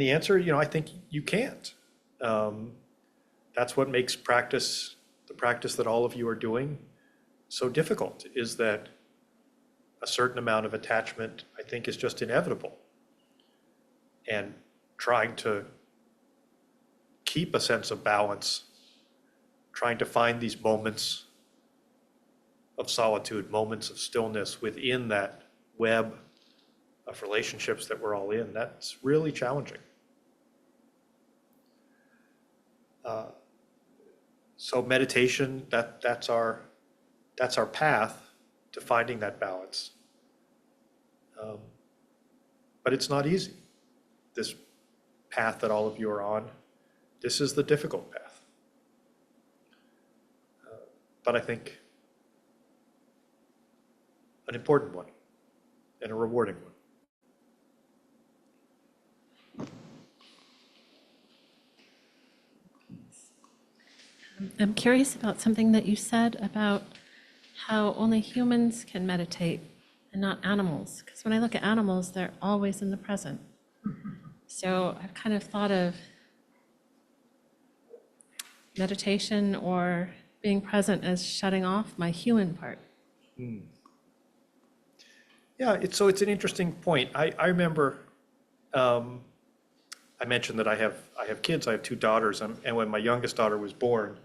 the answer, you know, I think you can't. That's what makes practice, the practice that all of you are doing, so difficult, is that a certain amount of attachment, I think, is just inevitable. And trying to keep a sense of balance, trying to find these moments of solitude, moments of stillness within that web of relationships that we're all in, that's really challenging. So meditation, that's our path to finding that balance. But it's not easy. This path that all of you are on, this is the difficult path. But I think an important one and a rewarding one. I'm curious about something that you said about how only humans can meditate and not animals. Because when I look at animals, they're always in the present. So I've kind of thought of meditation or being present as shutting off my human part. Yeah, it's an interesting point. I remember, I mentioned that I have kids. I have two daughters, and when my youngest daughter was born,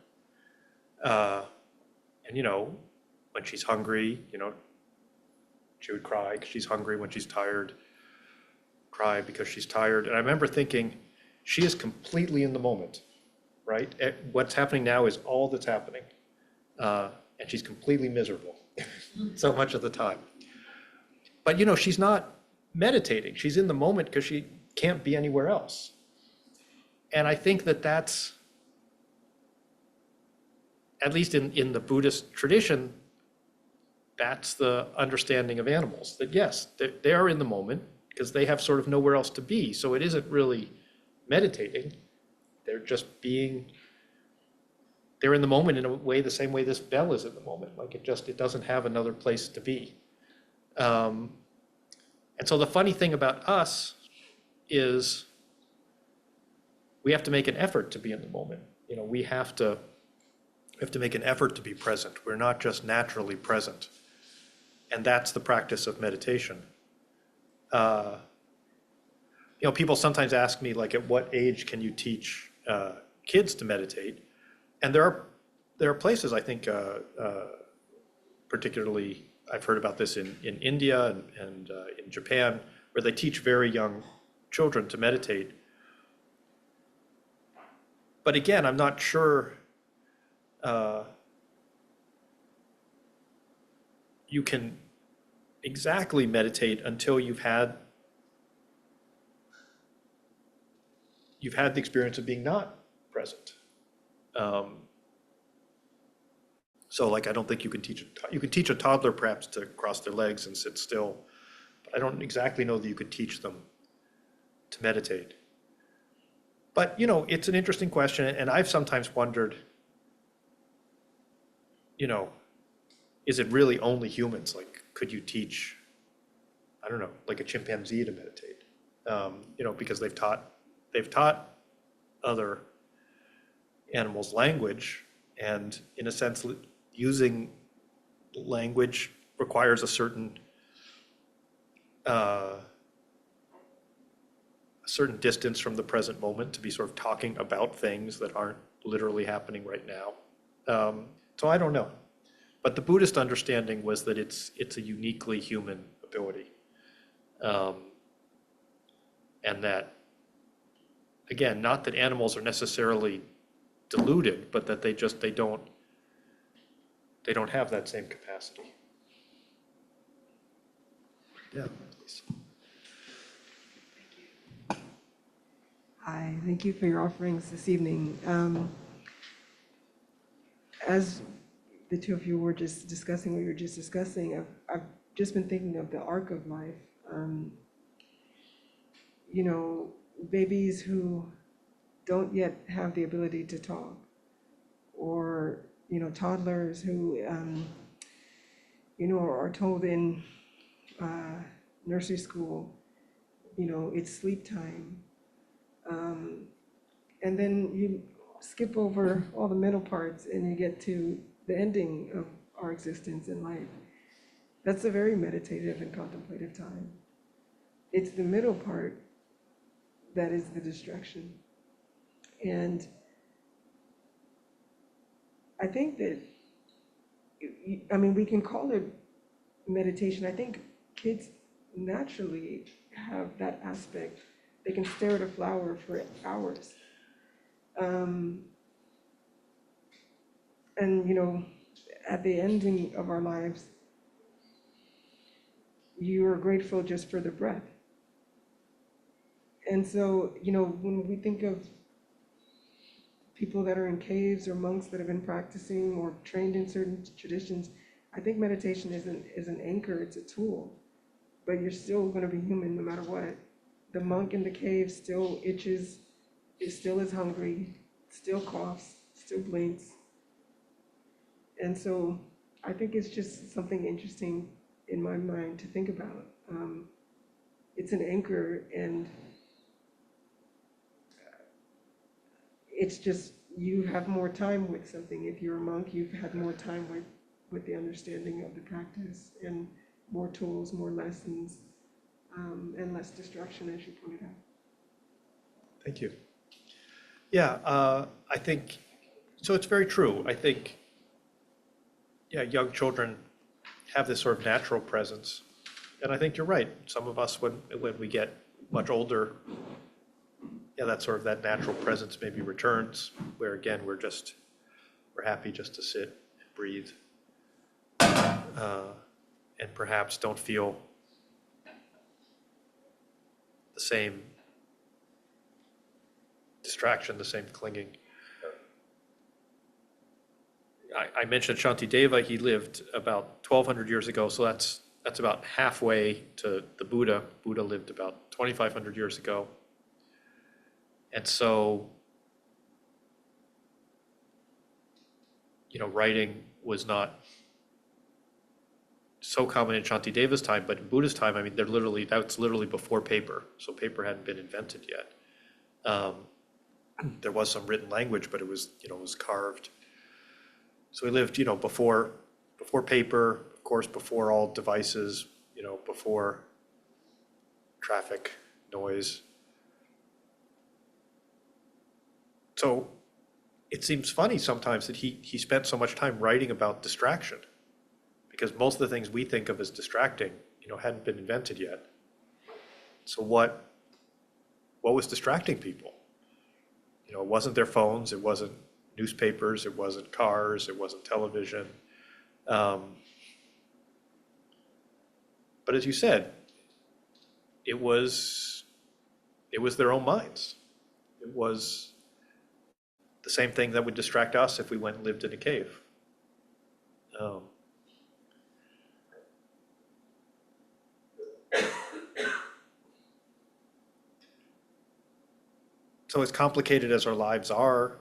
and you know, when she's hungry, you know, she would cry because she's hungry. When she's tired, cry because she's tired. And I remember thinking, she is completely in the moment, right? What's happening now is all that's happening, and she's completely miserable so much of the time. But you know, she's not meditating. She's in the moment because she can't be anywhere else. And I think that that's, at least in the Buddhist tradition, that's the understanding of animals, that yes, they are in the moment because they have sort of nowhere else to be. So it isn't really meditating. They're just being, they're in the moment in a way, the same way this bell is in the moment. Like it doesn't have another place to be. And so the funny thing about us is we have to make an effort to be in the moment. You know, we have to make an effort to be present. We're not just naturally present. And that's the practice of meditation. You know, people sometimes ask me, like, at what age can you teach kids to meditate? And there are places, I think, particularly, I've heard about this in India and in Japan, where they teach very young children to meditate. But again, I'm not sure you can exactly meditate until you've had the experience of being not present. So like, I don't think you can teach a toddler perhaps to cross their legs and sit still, but I don't exactly know that you could teach them to meditate. But you know, it's an interesting question, and I've sometimes wondered, you know, is it really only humans? Like, could you teach, I don't know, like a chimpanzee to meditate? You know, because they've taught other animals language, and in a sense, using language requires a certain distance from the present moment to be sort of talking about things that aren't literally happening right now. So I don't know. But the Buddhist understanding was that it's a uniquely human ability. And that, again, not that animals are necessarily deluded, but that they don't have that same capacity. Yeah, please. Hi, thank you for your offerings this evening. As the two of you were just discussing what you were just discussing, I've just been thinking of the arc of life. You know, babies who don't yet have the ability to talk, or, you know, toddlers who, you know, are told in nursery school, you know, it's sleep time. And then you skip over all the middle parts and you get to the ending of our existence in life. That's a very meditative and contemplative time. It's the middle part that is the distraction. And I think that, I mean, we can call it meditation. I think kids naturally have that aspect. They can stare at a flower for hours. And, you know, at the ending of our lives, you are grateful just for the breath. And so, you know, when we think of people that are in caves or monks that have been practicing or trained in certain traditions, I think meditation is an anchor, it's a tool, but you're still going to be human no matter what. The monk in the cave still itches, still is hungry, still coughs, still blinks. And so I think it's just something interesting in my mind to think about. It's an anchor, and it's just, you have more time with something. If you're a monk, you've had more time with the understanding of the practice, and more tools, more lessons, and less distraction, as you pointed out. Thank you. Yeah, I think, so it's very true. I think, yeah, young children have this sort of natural presence. And I think you're right. Some of us, when we get much older, yeah, that sort of that natural presence maybe returns, where again, we're happy just to sit and breathe, and perhaps don't feel the same distraction, the same clinging. I mentioned Shantideva. He lived about 1,200 years ago, so that's about halfway to the Buddha. Buddha lived about 2,500 years ago. And so, you know, writing was not so common in Shantideva's time, but in Buddha's time, I mean, that's literally before paper. So paper hadn't been invented yet. There was some written language, but it was carved. So he lived, before paper, of course, before all devices, before traffic, noise. So it seems funny sometimes that he spent so much time writing about distraction, because most of the things we think of as distracting, hadn't been invented yet. So what was distracting people? It wasn't their phones, it wasn't newspapers, it wasn't cars, it wasn't television. But as you said, it was their own minds. It was the same thing that would distract us if we went and lived in a cave. So as complicated as our lives are,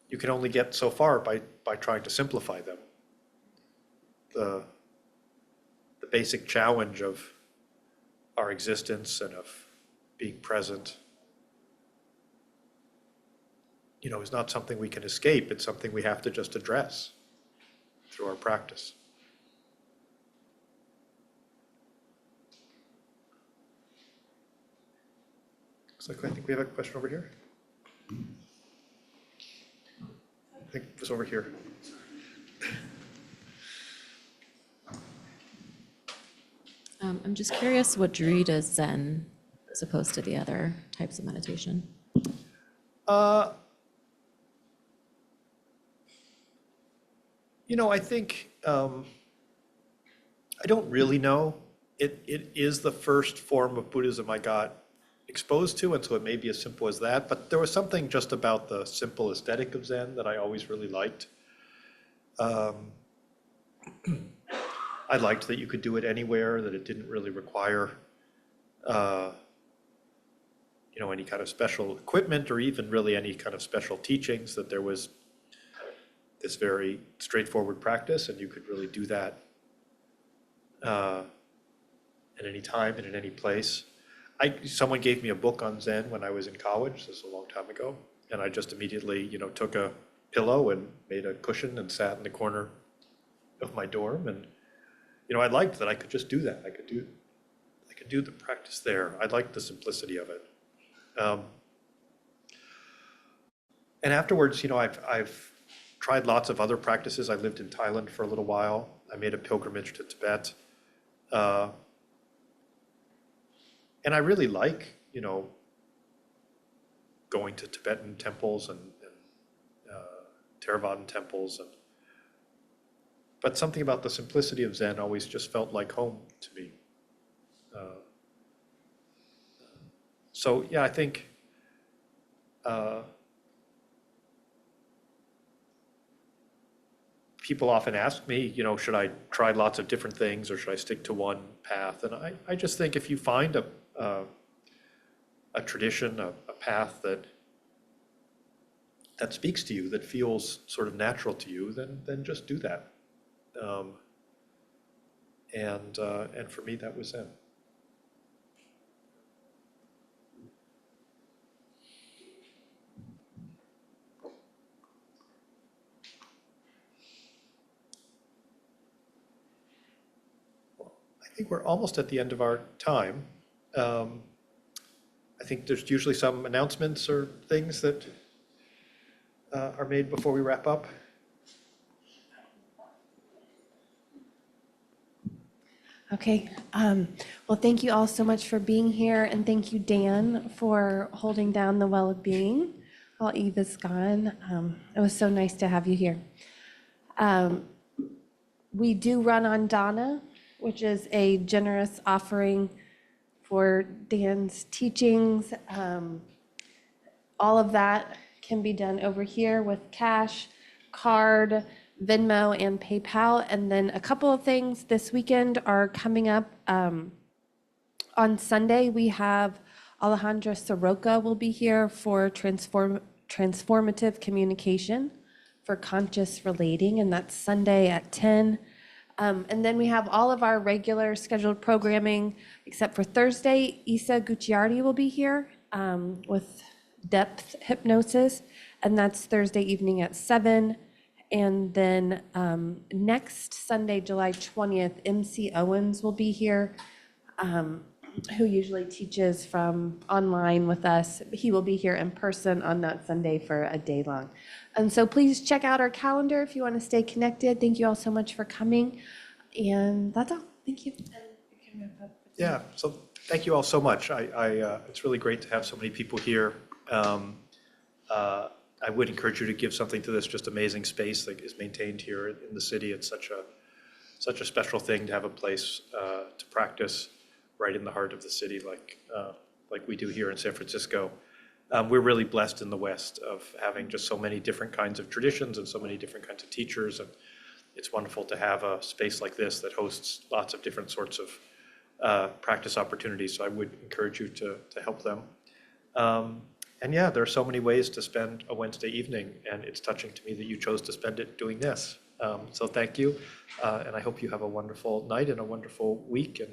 you can only get so far by trying to simplify them. The basic challenge of our existence and of being present, is not something we can escape. It's something we have to just address through our practice. Looks like I think we have a question over here. I think was over here. I'm just curious what drew you to Zen as opposed to the other types of meditation. I think, I don't really know. It is the first form of Buddhism I got exposed to, and so it may be as simple as that, but there was something just about the simple aesthetic of Zen that I always really liked. I liked that you could do it anywhere, that it didn't really require, any kind of special equipment or even really any kind of special teachings, that there was this very straightforward practice and you could really do that at any time and in any place. Someone gave me a book on Zen when I was in college, this is a long time ago, and I just immediately, took a pillow and made a cushion and sat in the corner of my dorm, and I liked that I could just do that. I could do the practice there. I liked the simplicity of it. And afterwards, I've tried lots of other practices. I lived in Thailand for a little while. I made a pilgrimage to Tibet. And I really like, going to Tibetan temples and Theravadan temples. But something about the simplicity of Zen always just felt like home to me. So yeah, I think people often ask me, should I try lots of different things or should I stick to one path? And I just think if you find a tradition, a path that speaks to you, that feels sort of natural to you, then just do that. And for me, that was Zen. I think we're almost at the end of our time. I think there's usually some announcements or things that are made before we wrap up. Okay, well, thank you all so much for being here, and thank you, Dan, for holding down the Well of Being while Eve is gone. It was so nice to have you here. We do run on Dana, which is a generous offering for Dan's teachings. All of that can be done over here with cash, card, Venmo, and PayPal. And then a couple of things this weekend are coming up. On Sunday, we have Alejandra Soroka will be here for transformative communication for conscious relating, and that's Sunday at 10. And then we have all of our regular scheduled programming, except for Thursday. Isa Gucciardi will be here with depth hypnosis, and that's Thursday evening at 7. And then next Sunday, July 20th, MC Owens will be here, who usually teaches from online with us. He will be here in person on that Sunday for a day long. And so please check out our calendar if you want to stay connected. Thank you all so much for coming. And that's all. Thank you. Yeah, so thank you all so much. It's really great to have so many people here. I would encourage you to give something to this just amazing space that is maintained here in the city. It's such a special thing to have a place to practice right in the heart of the city, like we do here in San Francisco. We're really blessed in the West of having just so many different kinds of traditions and so many different kinds of teachers, and it's wonderful to have a space like this that hosts lots of different sorts of practice opportunities. So I would encourage you to help them. And yeah, there are so many ways to spend a Wednesday evening, and it's touching to me that you chose to spend it doing this. So thank you, and I hope you have a wonderful night and a wonderful week, and